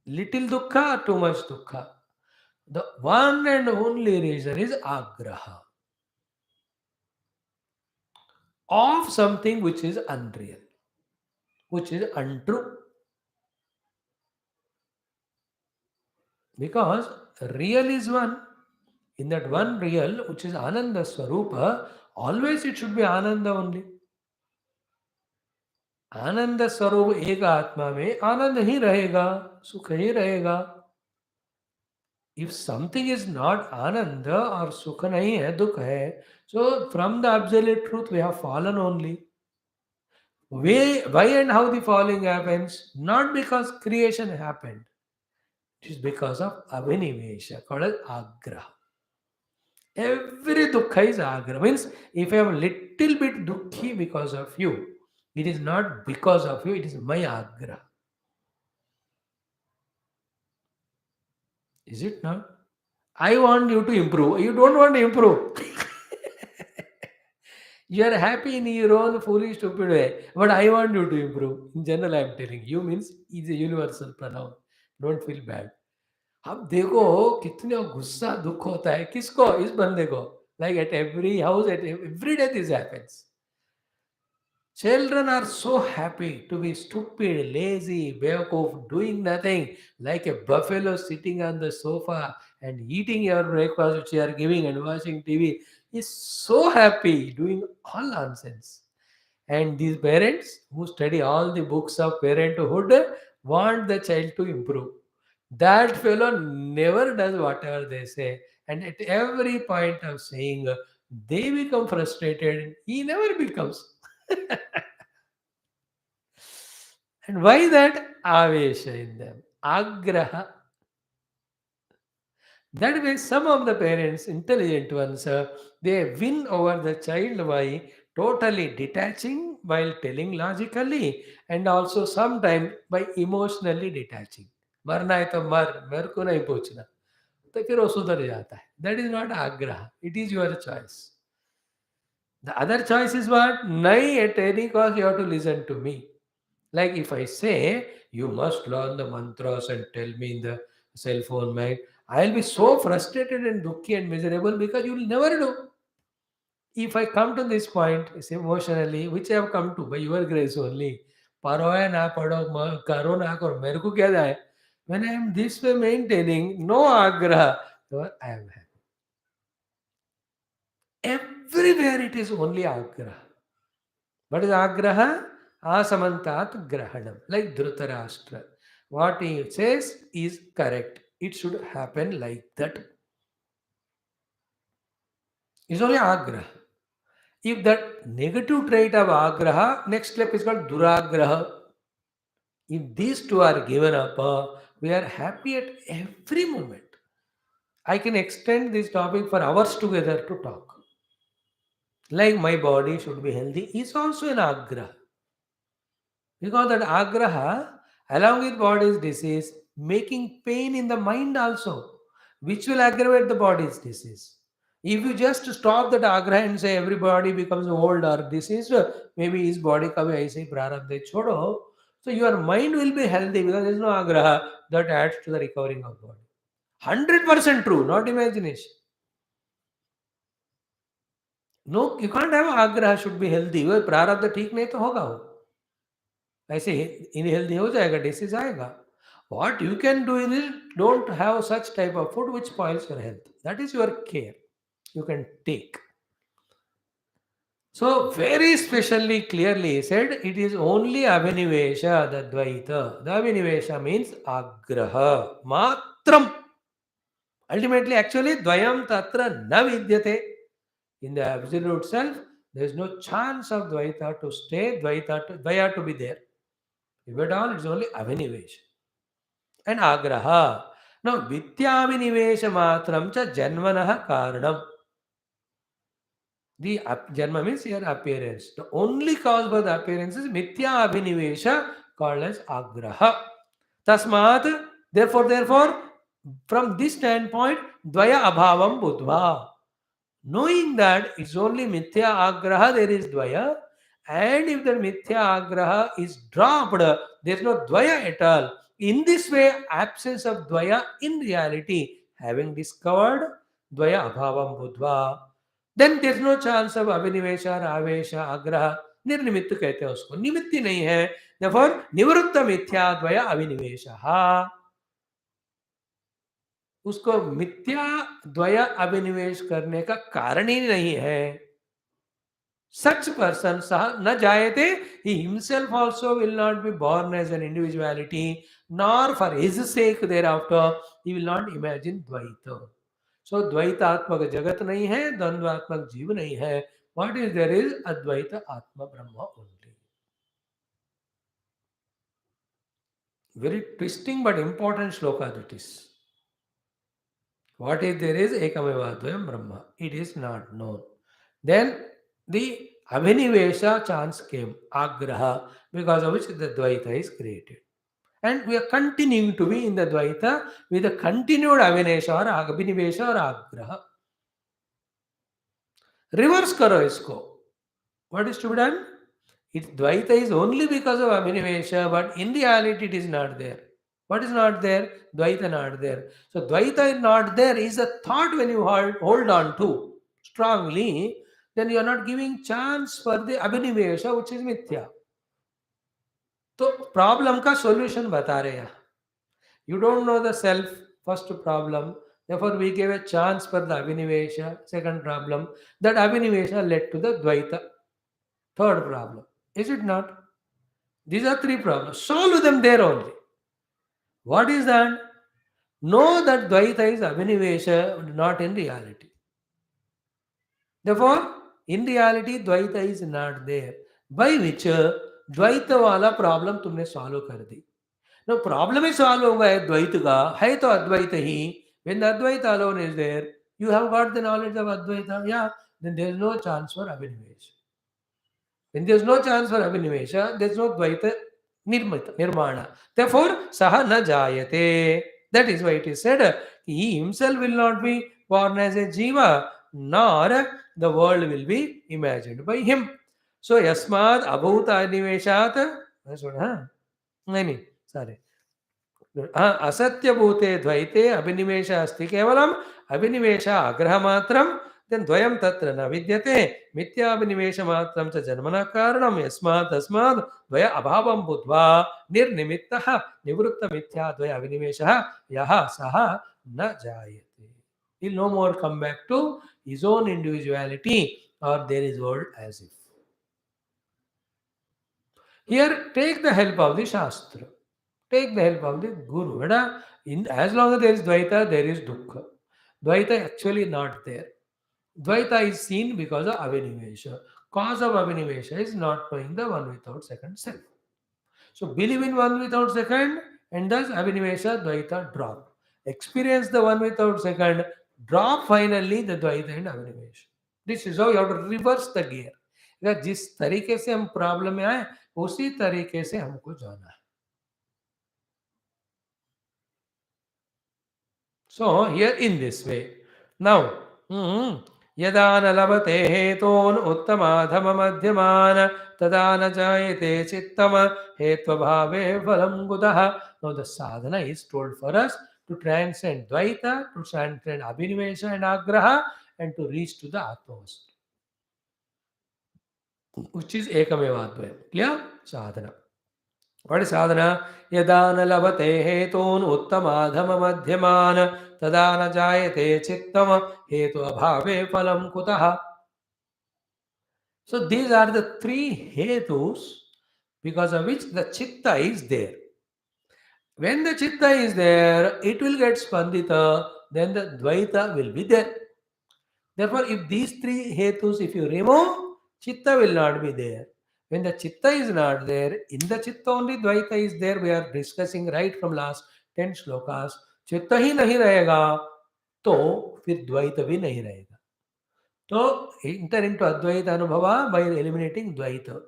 little dukkha, too much dukkha, the one and only reason is agraha of something which is unreal, which is untrue. Because real is one. In that one real, which is Ananda Swarupa, always it should be Ananda only. आनंद स्वरूप एक आत्मा में आनंद ही रहेगा, सुख ही रहेगा. If something is not आनंद और सुख नहीं है, दुख है, so from the absolute truth we have fallen only. Why and how the falling happens? Not because creation happened. It is because of avinivesha, called as agraha. Every dukkha is agraha. Means if I am little bit dukhi because of you, it is not because of you, it is my agraha. Is it not? I want you to improve. You don't want to improve. You are happy in your own foolish, stupid way. But I want you to improve. In general, I am telling you means it's a universal pronoun. Don't feel bad. अब देखो कितना गुस्सा दुख होता है किसको, इस बंदे को. Like at every house, at every day this happens. Children are so happy to be stupid, lazy, bewakoof, doing nothing, like a buffalo sitting on the sofa and eating your breakfast which you are giving and watching TV. Is so happy doing all nonsense. And these parents who study all the books of parenthood want the child to improve. That fellow never does whatever they say, and at every point of saying, they become frustrated. He never becomes. And why that? Avesha in them. Agraha. That way, some of the parents, intelligent ones, they win over the child by totally detaching while telling logically, and also sometimes by emotionally detaching. मरना है तो मर, मेरे को नहीं पूछना, तो फिर वो सुधर जाता है. That is not agraha. It is your choice. The other choice is what? Nahi, at any cost you have to listen to me. Like if I say, you must learn the mantras and tell me in the cell phone, man, I'll be so frustrated and dukhi and miserable because you will never do. If I come to this point, it's emotionally, which I have come to by your grace only, paro hai na pado, karo na karo, mere ko kya jaye? When I am this way maintaining, no agraha, so I am happy. Everywhere it is only agraha. What is agraha? Asamantat grahanam. Like Dhritarashtra. What he says is correct. It should happen like that. It's only agraha. If that negative trait of agraha, next step is called duragraha. If these two are given up, we are happy at every moment. I can extend this topic for hours together to talk. Like my body should be healthy is also an agraha. Because that agraha, along with body's disease, making pain in the mind also, which will aggravate the body's disease. If you just stop that agraha and say everybody becomes old or diseased, maybe his body kabhi aise prarabdha chodo, so your mind will be healthy because there is no agraha that adds to the recovering of body. 100% true, not imagination. No, you can't have agraha should be healthy. वो प्रारब्ध ठीक नहीं तो होगा वो. ऐसे इनहेल्दी हो जाएगा, डिसीज आएगा. What you can do is don't have such type of food which spoils your health. That is your care. You can take. So very specially clearly he said it is only Abhinivesha, the Dvaita. The Abhinivesha means Agraha. Matram. Ultimately, actually, Dvayam Tatra na vidyate. In the absolute self, there is no chance of Dvaita to stay, Dvaya to be there. If at all, it's only Abhinivesha. And Agraha. Now, Vidyavinivesha matram cha janmanaha karanam. The janma means your appearance. The only cause for the appearance is Mithya Abhinivesha called as Agraha. Tasmat, therefore, from this standpoint, Dvaya Abhavam Budva. Knowing that it's only Mithya Agraha, there is Dvaya. And if the Mithya Agraha is dropped, there is no Dvaya at all. In this way, absence of Dvaya in reality, having discovered Dvaya Abhavam Budva, then there is no chance of Abhinivesha, Avesha, Agraha. निर्निमित्त कहते हैं उसको, निमित्त नहीं है. Therefore, निवृत्त मिथ्या द्वया अभिनिवेशः. उसको मिथ्या द्वया अभिनिवेश करने का कारण ही नहीं है. Such person sah na jayate, he himself also will not be born as an individuality, nor for his sake thereafter, he will not imagine Dvaita. So Dvaitaatmak Jagat nahi hai, Dandvatmak Jeev nahi hai. What is there is Advaita Atma Brahma only. Very twisting but important shloka that is. What is there is Ekameva Advayam Brahma. It is not known. Then the Abhinivesha chance came, Agraha, because of which the Dvaita is created. And we are continuing to be in the Dvaita with a continued Abhinivesha or Agraha. Reverse karo isko. What is to be done? Dvaita is only because of Abhinivesha, but in reality it is not there. What is not there? Dvaita not there. So Dvaita is not there is a thought when you hold on to strongly, then you are not giving chance for the Abhinivesha, which is Mithya. तो problem का solution बता रहे हैं. You don't know the self, first problem. Therefore, we gave a chance for the Abhinivesha, second problem. That Abhinivesha led to the Dvaita, third problem. Is it not? These are three problems. Solve them there only. What is that? Know that Dvaita is Abhinivesha, not in reality. Therefore, in reality, Dvaita is not there. By which Dvaita wala problem तुमने solve कर दी. Now problem is solve होगा है द्वैत का, है तो अद्वैत ही. When the Advaita alone is there, you have got the knowledge of Advaita, yeah, then there is no chance for Abhinivesha. When there is no chance for Abhinivesha, there is no Dvaita Nirmana. Therefore, Saha na jayate. That is why it is said, he himself will not be born as a Jiva, nor the world will be imagined by him. So, Yasmad Abhuta Adiveshat. That's what, huh? No, sorry. असत्यभूते द्वैते अभिनिवेश अस्ति केवलम अभिनिवेश आग्रह मात्रम then द्वयम तत्र न विद्यते मिथ्याभिनिवेश मात्रम च जन्मना कारणम यस्मात् तस्मात् द्वय अभावं बुद्ध्वा निर्निमित्तः निवृत्त मिथ्या द्वय अभिनिवेशः यः सः न जायते. He'll no more come back to his own individuality or there is world as if. Here take the help of the Shastra. Take the help of the Guru. As long as there is Dvaita, there is Dukkha. Dvaita actually not there. Dvaita is seen because of Avinivesha. Cause of Avinivesha is not knowing the one without second self. So believe in one without second, and thus Avinivesha Dvaita drop. Experience the one without second, drop finally the Dvaita and Avinivesha. This is how you have to reverse the gear. अगर जिस तरीके से हम problem में आए उसी तरीके से हमको जाना है. So here in this way. Now, यदा न लभते हेतून् उत्तमाधम मध्यमान तदा न जायते चित्तम हेत्वभावे फलं कुतः. Now the sadhana is told for us to transcend Dvaita, to transcend Abhinivesha and Agraha, and to reach to the Atmavasthu, which is Ekamevadvaya. Clear? Sadhana. What is sadhana? Yada na labate hetun uttamadhama madhyaman tada na jayate chittam hetu abhave phalam kutaha. So these are the three hetus because of which the chitta is there. When the chitta is there, it will get spandita, then the dvaita will be there. Therefore, if these three hetus, if you remove, chitta will not be there. When the chitta is not there, in the chitta only dvaita is there. We are discussing right from last 10 shlokas. चित्त ही नहीं रहेगा तो फिर द्वैत भी नहीं रहेगा. So enter into Advaita Anubhava by eliminating Dvaita.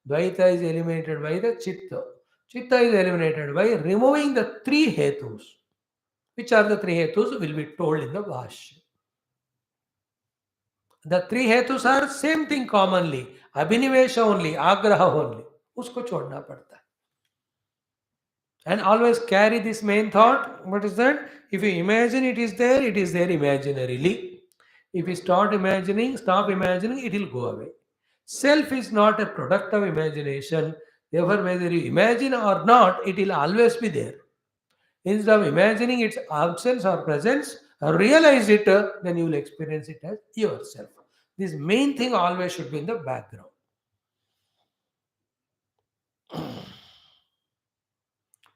Dvaita is eliminated by the Chitta. Chitta is eliminated by removing the three hetus. Which are the three hetus will be told in the Bhashya. The three hetus are same thing commonly. Abhinivesha only, Agraha only. उसको छोड़ना पड़ता है. And always carry this main thought. What is that? If you imagine it is there imaginarily. If you stop imagining, it will go away. Self is not a product of imagination. Therefore, whether you imagine or not, it will always be there. Instead of imagining its absence or presence, realize it, then you will experience it as yourself. This main thing always should be in the background.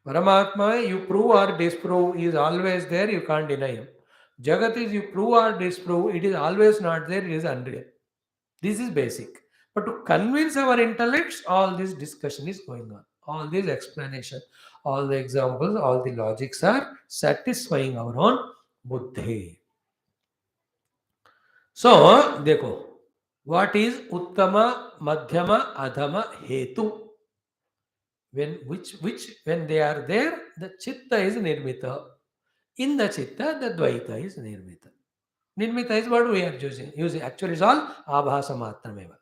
Paramatma, you prove or disprove, is always there, you can't deny him. Jagat is you prove or disprove, it is always not there, it is unreal. This is basic. But to convince our intellects, all this discussion is going on. All this explanation, all the examples, all the logics are satisfying our own buddhi. So, देखो, what is uttama, madhyama, adhama, hetu? When they are there, the chitta is nirmita. In the chitta, the dvaita is nirmita. Nirmita is what we are using. Actually, it's all abhasa matrameva.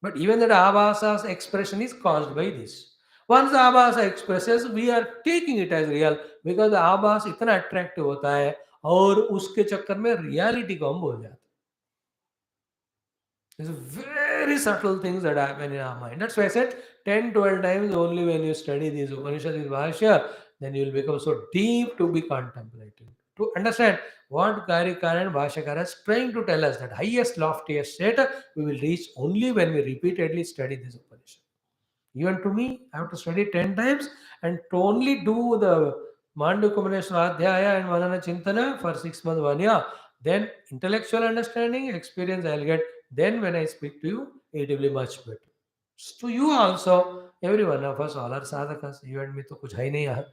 But even that abhasa's expression is caused by this. Once the abhasa expresses, we are taking it as real because the abhas इतना attractive होता है और उसके चक्कर में reality को हम भूल जाते हैं. There's very subtle things that happen in our mind. That's why I said 10, 12 times only when you study these Upanishad, this Bhashya, then you will become so deep to be contemplating. To understand what Karika and Bhashyakara is trying to tell us, that highest, loftiest state we will reach only when we repeatedly study this Upanishad. Even to me, I have to study 10 times and to only do the Mandukya Adhyaya and Manana Chintana for 6 months, 1 year. Then intellectual understanding, experience I'll get. Then when I speak to you, it will be much better. To you also, every one of us, all are sadhakas. You and me to kuch hai nahi yaar.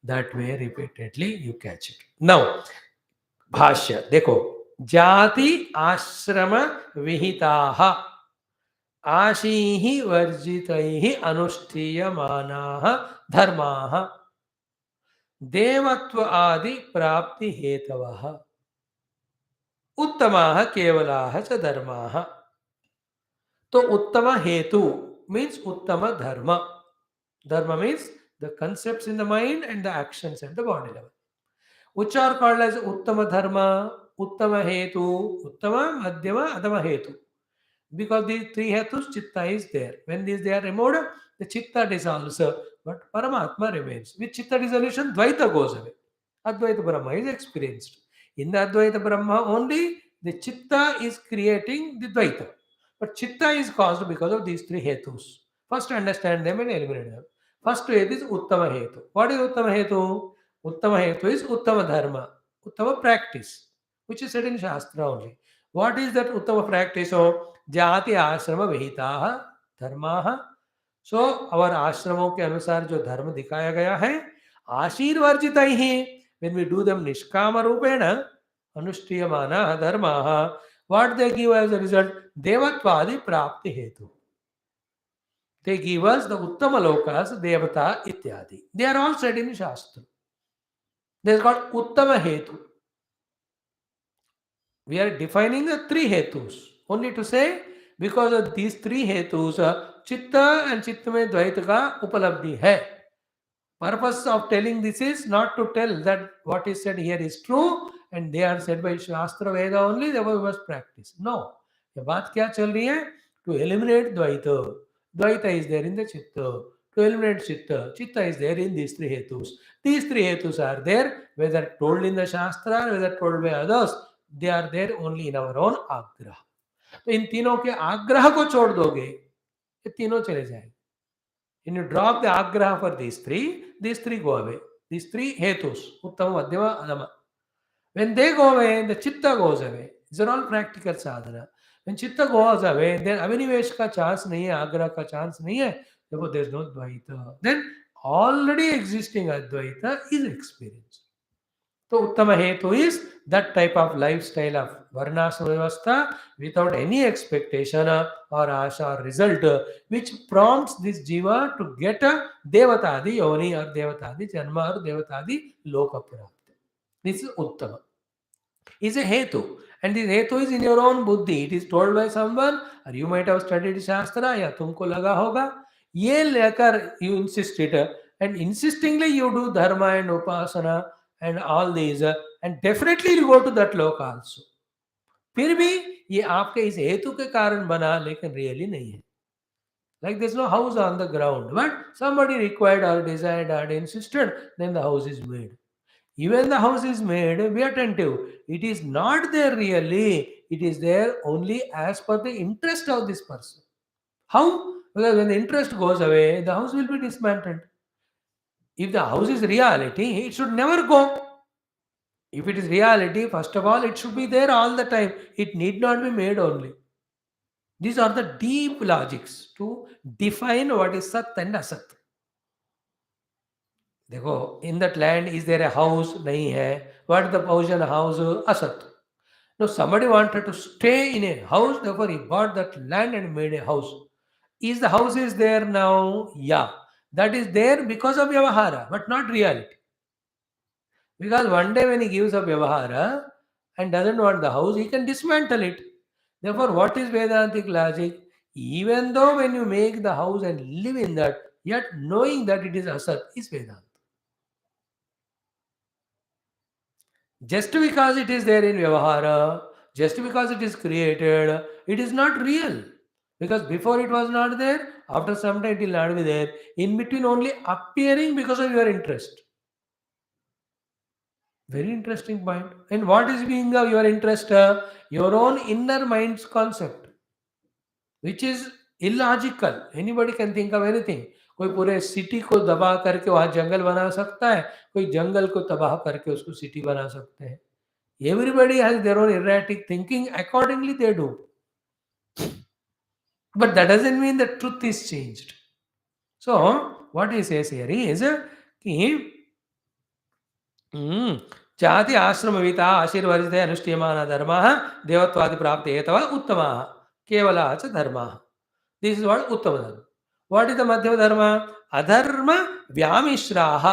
That way, repeatedly, you catch it. Now, Bhashya, देखो, जाति आश्रम विहिताः आशीः वर्जितैः अनुष्ठीयमानाः धर्माः देवत्व आदि प्राप्ति हेतवः उत्तमाः केवलाः च धर्माः. तो उत्तम हेतु means uttama dharma. Dharma means the concepts in the mind and the actions at the body level, which are called as uttama dharma, uttama hetu, uttama, madhyama, adama hetu. Because these three hetus, chitta is there. When these they are removed, the chitta dissolves, but Paramatma remains. With chitta dissolution, Dvaita goes away. Advaita Brahma is experienced. In the Advaita Brahma only, the chitta is creating the Dvaita. But chitta is caused because of these three hetus. First understand them and eliminate them. First hetu is Uttama hetu. What is Uttama hetu? Uttama hetu is Uttama dharma, Uttama practice, which is said in Shastra only. What is that uttama practice? So, jati ashrama vihitaha dharmaha. So, our ashramon के अनुसार जो धर्म दिखाया गया है, आशीर्वर्जिता ही, when we do them निष्काम रूपेण, अनुष्ठीयमाना धर्माः, what they give as a result? देवत्वादि प्राप्ति हेतु. They give us the uttama lokas, devata ityadi. They are all said in Shastra. They are called uttama hetu. We are defining the three hetus. Only to say, because of these three hetus, chitta and chitta mein dvaita ka upalabdhi hai. Purpose of telling this is not to tell that what is said here is true and they are said by Shastra Veda only, therefore we must practice. No. ये बात क्या चल रही है? To eliminate dvaita. Dvaita is there in the chitta. To eliminate chitta. Chitta is there in these three hetus. These three hetus are there, whether told in the Shastra, whether told by others, they are there only in our own आग्रह. तो इन तीनों के आग्रह को छोड़ दोगे, ये तीनों चले जाएंगे. When you drop the agraha for these three go away. These three hetus, uttama, madhyama, adama. When they go away, the chitta goes away. These are all practical sadhana. When chitta goes away, then avinivesh ka chance nahi hai, agraha ka chance nahi hai, therefore there is no dvaita. Then already existing advaita is experienced. So uttama hetu is that type of lifestyle of varnashrama vyavastha without any expectation or asha or result, which prompts this jiva to get a devatadi yoni or devatadi janma or devatadi loka prapti. This is uttama. Is a hetu. And this hetu is in your own buddhi. It is told by someone, or you might have studied Shastra, ya tumko laga hoga. Ye lekar you insist it, and insistingly you do dharma and upasana and all these, and definitely you go to that loka also. फिर भी ये आपके इस हेतु के कारण बना, लेकिन रियली नहीं है. Like there's no house on the ground, but somebody required or desired or insisted, then the house is made. Even the house is made, be attentive. It is not there really. It is there only as per the interest of this person. How? Because when the interest goes away, the house will be dismantled. If the house is reality, it should never go. If it is reality, first of all, it should be there all the time. It need not be made only. These are the deep logics to define what is Sat and Asat. देखो, in that land is there a house? नहीं है. What is the position house? Asat. Now somebody wanted to stay in a house, therefore he bought that land and made a house. Is the house is there now? Yeah. That is there because of Vyavahara, but not reality. Because one day when he gives up Vyavahara and doesn't want the house, he can dismantle it. Therefore, what is Vedantic logic? Even though when you make the house and live in that, yet knowing that it is Asat is Vedanta. Just because it is there in Vyavahara, just because it is created, it is not real. Because before it was not there, after some time it will not be there. In between only appearing because of your interest. Very interesting point. And what is being of your interest? Your own inner mind's concept, which is illogical. Anybody can think of anything. कोई पूरे city को दबा करके वहाँ जंगल बना सकता है, कोई जंगल को तबाह करके उसको सिटी बना सकते हैं. Everybody has their own erratic thinking. Accordingly, they do. But that doesn't mean the truth is changed. So, what he says here is कि जाति आश्रम विता आशीर्वादित अनुष्ठीयमान धर्माः देवत्वादि प्राप्ति हेतव उत्तमाः केवलाः च धर्माः. This is what उत्तम धर्म. What is the मध्यम धर्म? अधर्म व्यामिश्राः.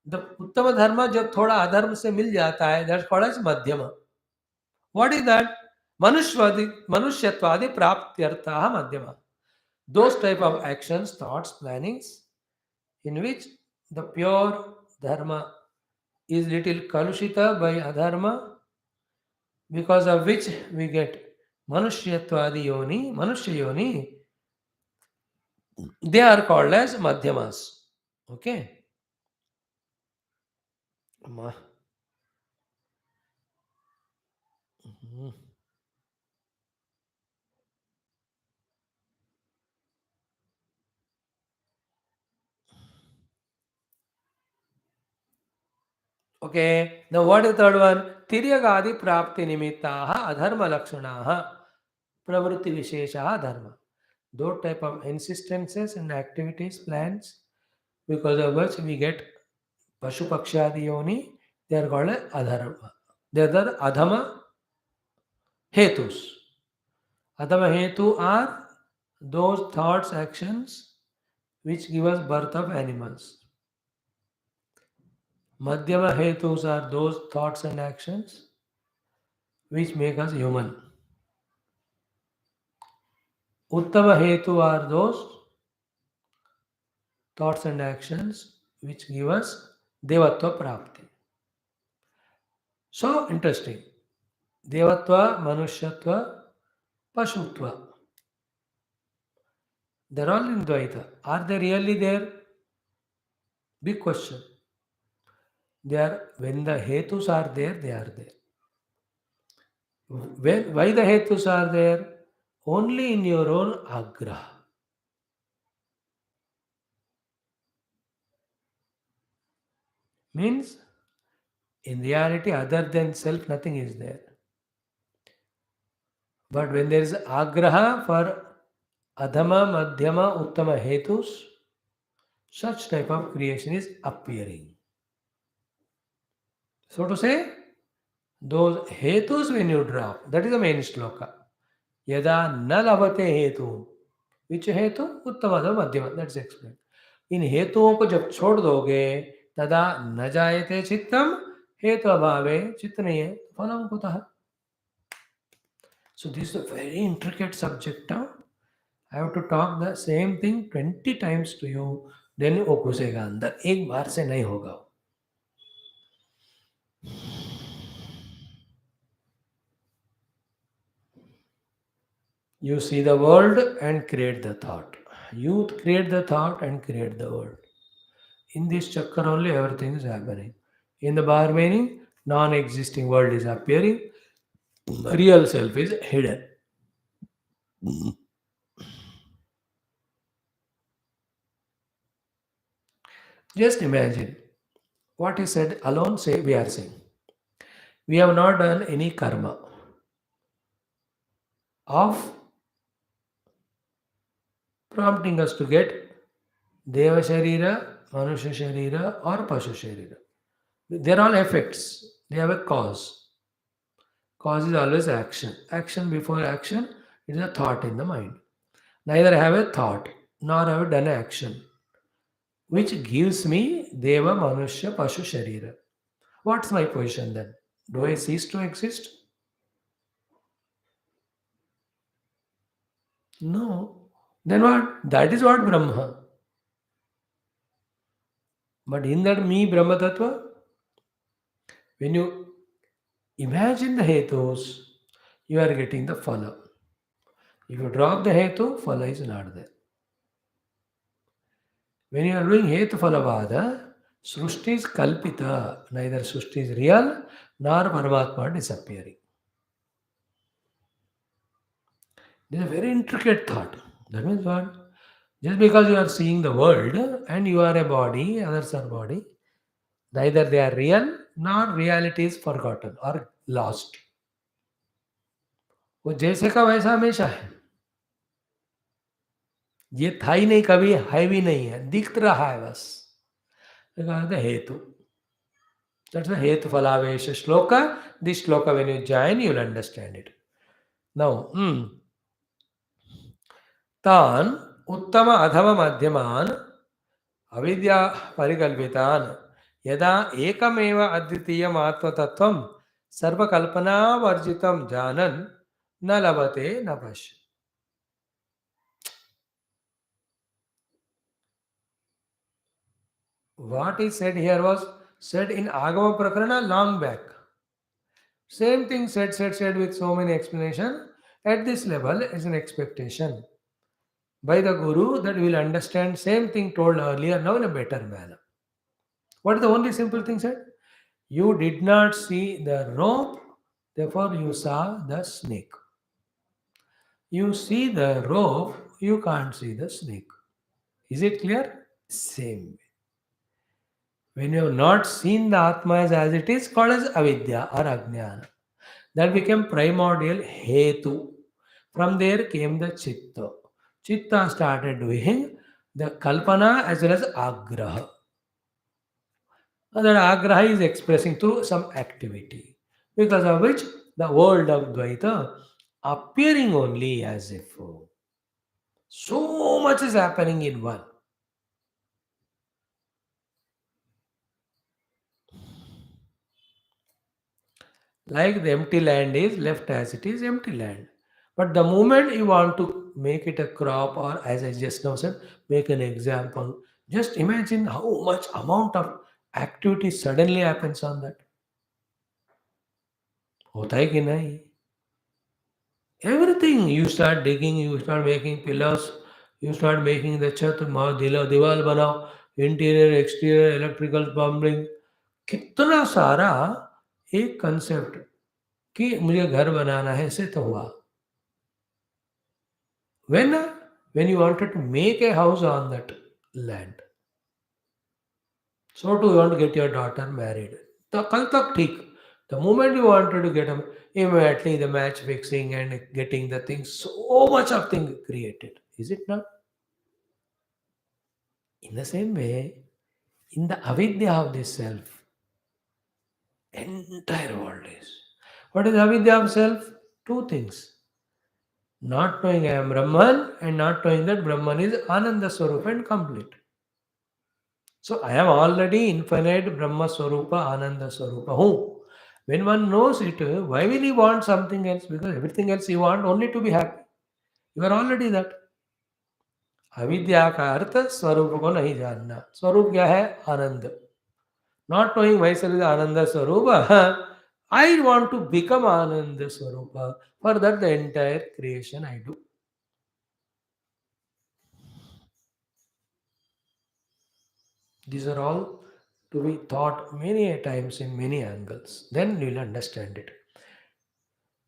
The उत्तम धर्म जब थोड़ा अधर्म से मिल जाता है, that's called as मध्यम. What is that? मनुष्यत्वादि प्राप्त्यर्थाः मध्यमा. Those type of actions, thoughts, plannings in which the pure dharma is little kalushita by adharma, because of which we get manushyatwadi yoni, manusya yoni, they are called as madhyamas. Okay. Ma- Mhm. Okay. Now what is the third one? तिर्यगादि प्राप्ति निमित्ताः अधर्म लक्षणाः प्रवृत्ति विशेषः धर्म. Those type of insistences and activities, plans, because of which we get Pashu Pakshadi Yoni, they are called as adharma. The other adhama hetus. Adhama hetu are those thoughts, actions which give us birth of animals. Madhyama hetus are those thoughts and actions which make us human. Uttama hetu are those thoughts and actions which give us devatva prapti. So interesting. Devatva, Manushyatva, Pashutva. They're all in Dvaita. Are they really there? Big question. They are, when the hetus are there, they are there. Why the hetus are there? Only in your own agraha. Means, in reality, other than self, nothing is there. But when there is agraha for adhama, madhyama, uttama hetus, such type of creation is appearing. So to say, those hetus when you drop, that is the main shloka. Yada na lavate hetu. Which hetu? Uttamada madhyama. That's explained. इन हेतुओं को जब छोड़ दोगे तदा न जायते चित्तम हेतु अभावे चित्त नहीं है फलम कुतः. So this is a very intricate subject. Huh? I have to talk the same thing 20 times to you. Then वो घुसेगा अंदर. एक बार से नहीं होगा. You see the world and create the thought. You create the thought and create the world. In this chakra only everything is happening. In the bargaining, non-existing world is appearing. Real self is hidden. Just imagine what is said alone, say we are saying. We have not done any karma of prompting us to get Deva Sharira, Manusha Sharira, or Pashu Sharira. They are all effects. They have a cause. Cause is always action. Action before action is a thought in the mind. Neither have a thought nor have done action, which gives me Deva, Manusha, Pashu Sharira. What's my position then? Do I cease to exist? No. Then what? That is what Brahma. But in that me Brahma Tattva, when you imagine the hetus, you are getting the phala. If you drop the hetu, phala is not there. When you are doing hetu phalavada, Srushti is kalpita. Neither Srushti is real nor Paramatma disappearing. This is a very intricate thought. That means what? Just because you are seeing the world and you are a body, others are body, neither they are real nor reality is forgotten or lost. वो जैसे का वैसा हमेशा है. ये था ही नहीं कभी, है भी नहीं है, दिख रहा है बस. हेतु. That's the hetu phalavesha shloka. This shloka, when you join, you'll understand it. Now, तान उत्तम अधम मध्यमान अविद्या परिकल्पितान यदा एकमेव अद्वितीयम् आत्मतत्त्वं सर्वकल्पना वर्जितं जानन् न लभते न पश्य. What is said here was said in Agama Prakarana long back. Same thing said with so many explanations. At this level is an expectation by the Guru that we will understand same thing told earlier now in a better manner. What is the only simple thing said? You did not see the rope, therefore you saw the snake. You see the rope, you can't see the snake. Is it clear? Same way. When you have not seen the Atma as it is, called as avidya or ajnana. That became primordial hetu. From there came the chitta. Chitta started doing the kalpana as well as agraha. And that agraha is expressing through some activity. Because of which the world of Dvaita appearing only as if so much is happening in one. Like the empty land is left as it is empty land. But the moment you want to make it a crop, or as I just now said, make an example, just imagine how much amount of activity suddenly happens on that. होता है कि नहीं? Everything you start digging, you start making pillars, you start making the छत दीवार बनाओ, interior exterior electrical plumbing, कितना सारा एक कंसेप्ट कि मुझे घर बनाना है ऐसे तो हुआ. When when you wanted to make a house on that land, so too you want to get your daughter married. The kal tak theek. The moment you wanted to get him, immediately the match fixing and getting the things, so much of thing created. Is it not? In the same way, in the avidya of this self, entire world is. What is avidya of self? Two things. Not knowing I am Brahman and not knowing that Brahman is Ananda Swarupa and complete. So I am already infinite Brahma Swarupa, Ananda Swarupa. Who? When one knows it, why will he want something else? Because everything else he want only to be happy. You are already that. अविद्या का अर्थ स्वरूप को नहीं जानना. स्वरूप क्या है? आनंद. Not knowing myself is Ananda Swarupa, I want to become Ananda Swarupa. For that the entire creation I do. These are all to be thought many a times in many angles. Then you will understand it.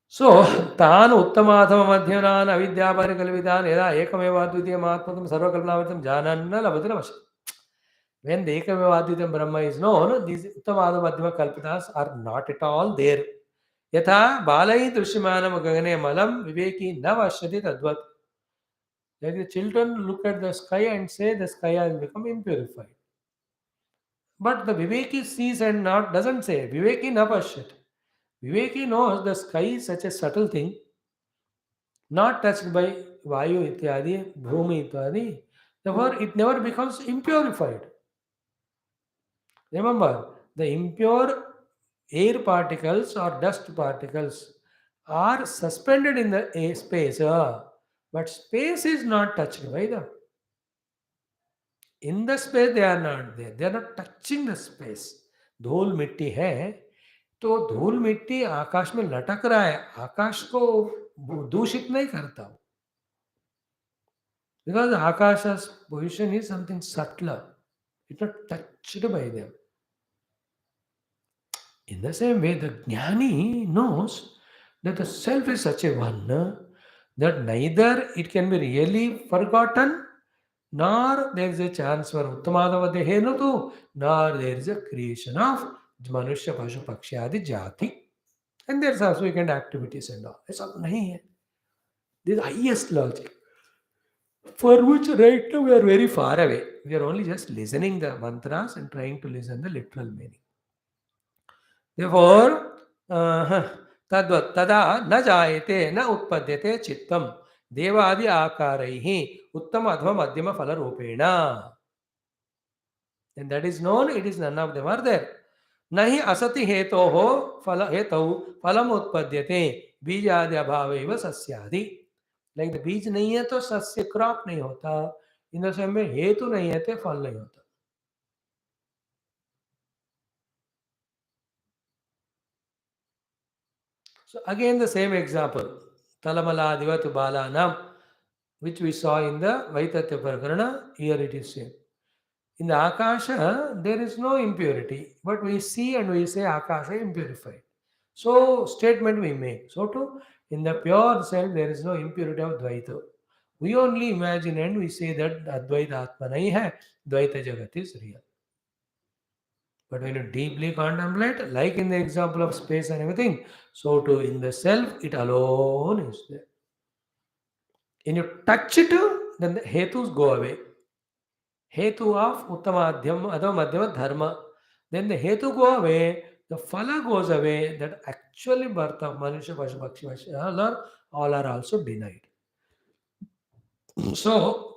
So, तान् उत्तमाधममध्यमान् अविद्यापरिकल्पितान् यदा एकमेवाद्वितीयमात्मकं सर्वकल्पनावर्तं जानन् न लभते न वशम्. When the ekमेवाद्वितीयं Brahma is known, these उत्तमाधमध्यम kalpitas are not at all there. यथा बालैः दृश्यमानं गगने मलं विवेकी न पश्यति तद्वत्. Like the children look at the sky and say the sky has become impurified. But the Viveki sees and not doesn't say. Viveki na pashyat. Viveki knows the sky is such a subtle thing, not touched by Vayu ityadi, Bhumi ityadi. Therefore, it never becomes impurified. Remember, the impure air particles or dust particles are suspended in the space, but space is not touched by them. In the space, they are not there. They are not touching the space. धूल मिट्टी है तो धूल मिट्टी आकाश में लटक रहा है, आकाश को दूषित नहीं करता. Because Akasha's position is something subtler. It's not touched by them. In the same way, the Jnani knows that the self is such a one that neither it can be really forgotten, nor there is a chance for Uttamadavade Henutu, nor there is a creation of Manushya Pashu Pakshadi Jati. And there's also weekend activities and all. ऐसा नहीं है. This is the highest logic. For which right now we are very far away. We are only just listening the mantras and trying to listen the literal meaning. Therefore, तद्वत् तदा न जायते न उत्पद्यते चित्तम देवादि आकारैः उत्तम अथवा मध्यम फल रूपेण. Then that is known, it is none of them are there. नहीं असति हेतोः फल हेतौ फलम उत्पद्यते बीजादि अभाव एव सस्यादि. लाइक द बीज नहीं है तो सस्य क्रॉप नहीं होता. इन द सेम में हेतु नहीं है तो फल नहीं होता. So again the same example, Talamala Balanam, which we saw in the Vaitatya Prakarana, here it is same. In the Akasha, there is no impurity, but we see and we say Akasha impurified. So statement we make. So too, in the pure self, there is no impurity of Dvaita. We only imagine and we say that Advaita Atma nahi hai, Dvaita Jagat is real. But when you deeply contemplate, like in the example of space and everything, so too in the self, it alone is there. When you touch it, then the hetus go away. Hetu of Uttamadhyam, Adhamadhyama Dharma. Then the Hetu go away, the Phala goes away, that actually birth of Manusha, Pashu, Pakshi, all are also denied. So,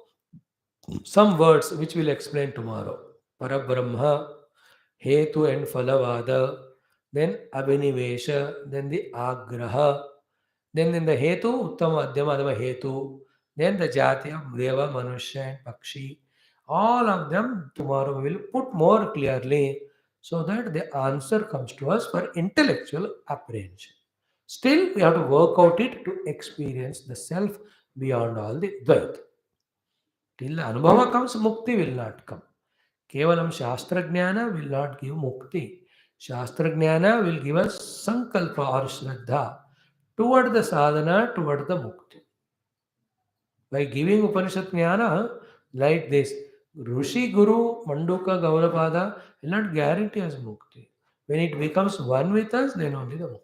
some words which we'll explain tomorrow. Parabrahma, Hetu and Phalavada, then Abhinivesha, then the Agraha, then in the Hetu, Uttama, Adhyama, Adhama Hetu, then the Jatya, Deva, Manusha and Pakshi. All of them tomorrow we will put more clearly so that the answer comes to us for intellectual apprehension. Still, we have to work out it to experience the self beyond all the Dvaita. Till Anubhava comes, Mukti will not come. Kevalam Shastra Jnana will not give Mukti. Shastra Jnana will give us Sankalpa or Shraddha toward the sadhana, toward the Mukti. By giving Upanishad Jnana like this, Rishi Guru Manduka Gaurapada will not guarantee us Mukti. When it becomes one with us, then only the Mukti.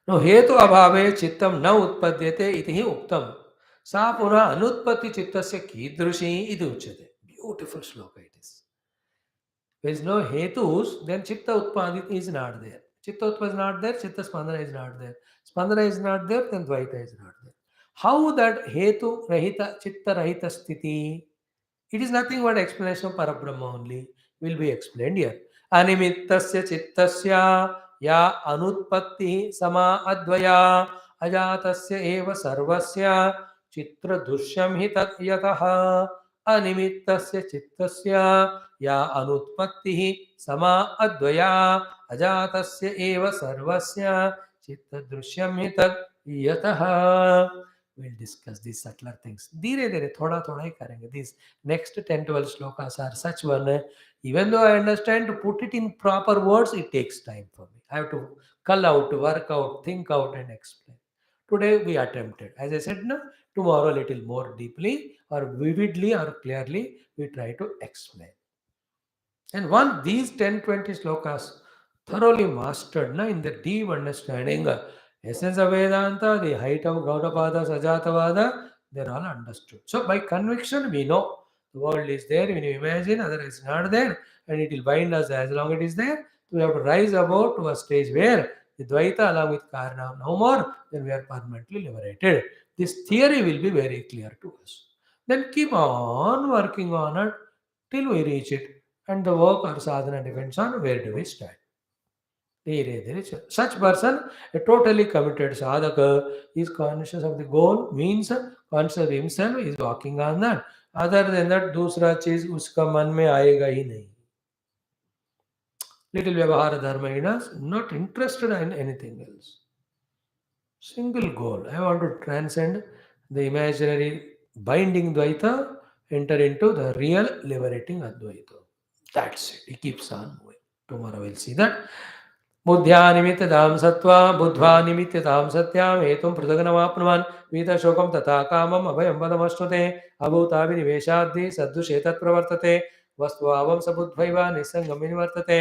No hetu abhave chittam na utpadyate iti hi uktam. Sa pura anutpatti chittasya kidrushi iti uchyate. Beautiful shloka it is. There is no hetus, then chitta utpadit is not there. Chitta utpa is not there, chitta spandana is not there. Spandana is not there, then dvaita is not there. How that hetu rahita, chitta rahita sthiti? It is nothing but explanation of Parabrahma only. Will be explained here. Animittasya chittasya ya anutpatti sama advaya ajatasya eva sarvasya chitra dushyam hi tat yataha अनिमित्तस्य चित्तस्य या अनुत्पत्तिः समा अद्वया अजातस्य एव सर्वस्य चित्तदृश्यं हि तत् यतः. We'll discuss these subtler things. धीरे धीरे थोड़ा थोड़ा ही करेंगे. These next 10-12 slokas are such one. Even though I understand to put it in proper words, it takes time for me. I have to cull out, work out, think out, and explain. Today we attempted. As I said, no, tomorrow a little more deeply or vividly or clearly we try to explain. And once these 10-20 slokas thoroughly mastered na, in the deep understanding, essence of Vedanta, the height of Gaudapada, Sajatavada, they're all understood. So by conviction, we know the world is there. When you imagine, otherwise it's not there, and it will bind us as long as it is there. We have to rise above to a stage where the Dvaita along with Karna no more, then we are permanently liberated. This theory will be very clear to us. Then keep on working on it till we reach it. And the work or sadhana depends on where do we stand. Such person, a totally committed sadhaka, is conscious of the goal, means conscious of himself, is walking on that. Other than that, दूसरा चीज उसका मन में आएगा ही नहीं. Little Vyavahara Dharma, not interested in anything else. Single goal. I want to transcend the imaginary binding Dvaita, enter into the real liberating Advaita. That's it. He keeps on moving. Tomorrow we'll see that. बुद्ध्या निमित्ततां सत्त्वा बुद्ध्वा निमित्ततां सत्यां हेतुं पृथग्नवाप्नुवान् वीतशोकं तथा कामम् अभयं पदमश्नुते अभूताभिनिवेशाद्धि सद्दुषे तत्प्रवर्तते वस्त्वावं सबुद्ध्वैव निस्सङ्गं विनिवर्तते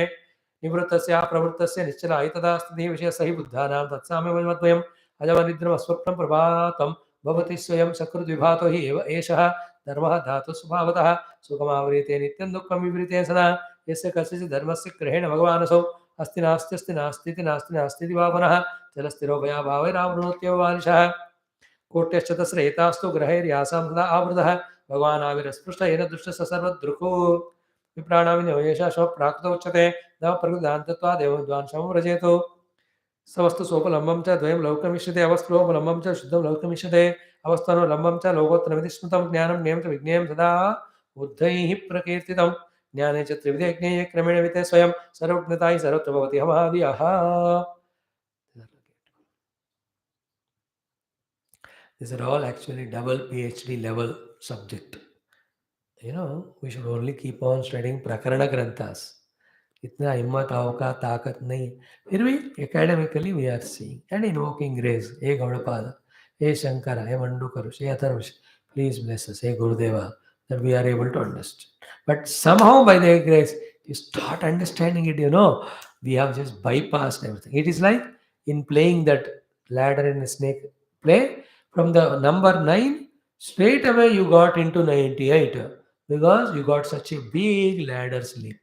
निवृत्तस्य प्रवृत्तस्य निश्चला तदा स्थितिः विषयस्य हि बुद्धानां तत्साम्यमद्वयम् अजमनिद्रमस्वप्नं प्रभातं भवति स्वयं सकृद्विभातो हि एव एषः धर्मः धातुः स्वभावतः सुखमावृते नित्यं दुःखं विवृते सदा यस्य कस्यचित् धर्मस्य ग्रहेण भगवानसौ अस्ति नास्ति अस्ति नास्ति नास्ति नास्ति भावनः चलस्थिरो भयाभावैरावृणोत्येव बालिशः कोट्यश्चतस्र एतास्तु ग्रहैर्यासां सदा आवृतः भगवान् आविरस्पृष्ट येन दुष्टस्य सर्वदृको विप्राणाविनिवेशः स्वप्राकृतो उच्यते न प्रकृतान्तत्वादेव विद्वांसं व्रजेतो सवस्तु सोपलम्बं च द्वयं लौकमिष्यते अवस्थोपलम्बं च शुद्धं लौकमिष्यते अवस्थानो लम्बं च लोकोत्तरमिति स्मृतं ज्ञानं नियं च विज्ञेयं सदा बुद्धैः प्रकीर्तितं ज्ञाने च त्रिविधे ज्ञेये क्रमेण विते स्वयं सर्वज्ञताय सर्वत्र भवति हमादियः. These are all actually double PhD level subject. We should only keep on studying Prakarana Granthas. इतना हिम्मत अवकात ताकत नहीं, फिर भी academically we are seeing and invoking grace. हे गौड़पाद, हे शंकर, हे मंडूकर, हे अथर्वश, प्लीज ब्लेस अस, हे Gurudeva, that we are able to understand. But somehow, by their grace, you start understanding it. We have just bypassed everything. It is like in playing that ladder and snake play, from the number 9, straight away you got into 98 because you got such a big ladder sleep.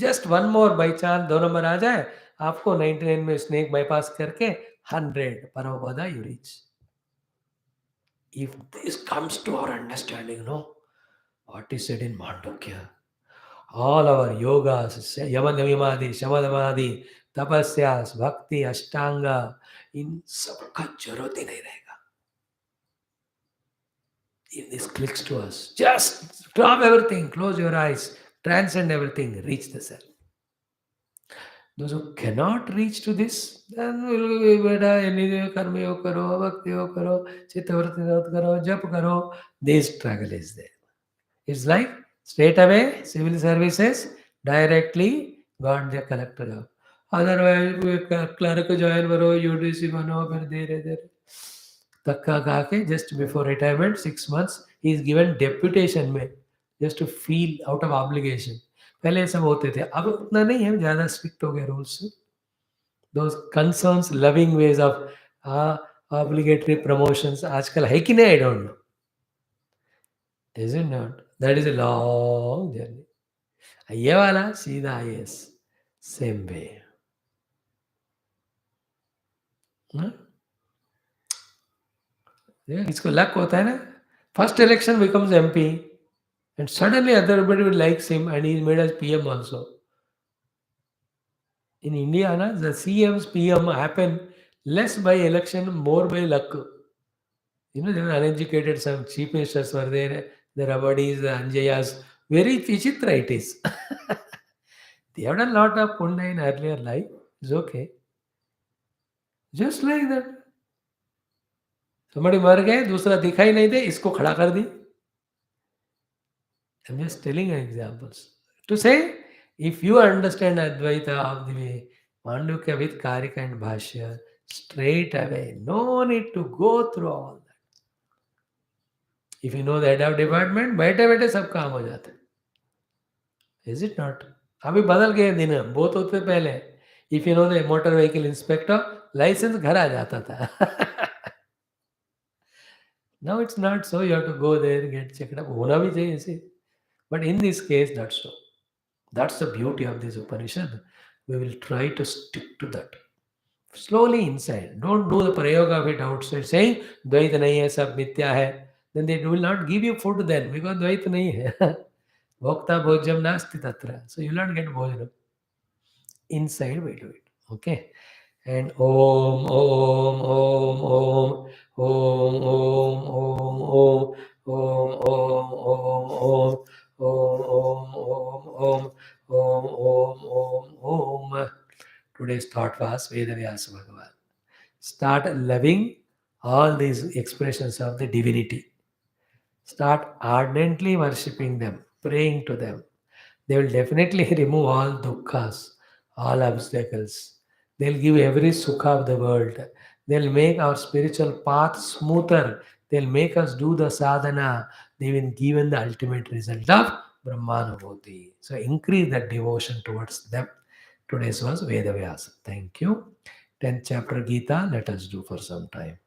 Just one more by chance 2 number आ जाए, आपको 99 में snake bypass करके 100 Paramapada you reach. If this comes to our understanding, what is said in Mandukya, all our yogas, yamadhyamadi, shamadhamadi, tapasyas, bhakti, ashtanga, इन सब का जरूरत ही नहीं रहेगा. If this clicks to us, just drop everything, close your eyes, transcend everything, reach the self. Those who cannot reach to this, then will be beta any karma yo karo, bhakti yo karo, chittavrti karo, jap karo. This struggle is there. It's like straight away civil services directly got the collector job. Otherwise, clerk join करो, UDC बनो, फिर धीरे धीरे धक्का खा के just before retirement 6 months he is given deputation में, just to feel out of obligation. पहले सब होते थे, अब उतना नहीं है, ज़्यादा स्ट्रिक्ट हो गए rules. Those concerns, loving ways of obligatory promotions आजकल है कि नहीं, I don't know. Is it not? That is a long journey. ये वाला सीधा yes, same way. इसको लक होता है ना. First election becomes MP and suddenly everybody likes him and he is made as PM also. In India, the CMs, PM happen less by election, more by luck. They were uneducated, some chief ministers were there, the Rabadis, the Anjayas. Very vichitra it is. They have done a lot of punya in earlier life. It's okay. Just like that. Somebody मर गए, दूसरा दिखाई नहीं दे, इसको खड़ा कर दी. I'm just telling you examples. To say, if you understand Advaita of the way, Mandukya with Karika and Bhashya, straight away, no need to go through all that. If you know the head of department, बैठे बैठे सब काम हो जाता है. Is it not? अभी बदल गए दिन, बहुत होते पहले. If you know the motor vehicle inspector, license घर आ जाता था. Now it's not so. You have to go there, get checked up. होना भी चाहिए ऐसे. But in this case, that's so. That's the beauty of this Upanishad. We will try to stick to that. Slowly inside. Don't do the prayoga of it outside, saying, Dvaita nahi hai, sab mithya hai. Then they will not give you food then, because Dvaita nahi hai. Bhokta bhojam nasti tatra. So you will not get bhojanam. Inside we do it. Okay. And Om, Om, Om, Om, Om, Om, Om, Om, Om, Om, Om, Om, Om, Om, Om, Om, Om, Om. Today's thought was Vedavyasa Bhagavan. Start loving all these expressions of the divinity. Start ardently worshipping them, praying to them. They will definitely remove all dukkhas, all obstacles. They'll give every sukha of the world. They'll make our spiritual path smoother. They'll make us do the sadhana. They will give the ultimate result of Brahmanubhuti. So increase that devotion towards them. Today's was Vedavyasa. Thank you. 10th chapter Gita, let us do for some time.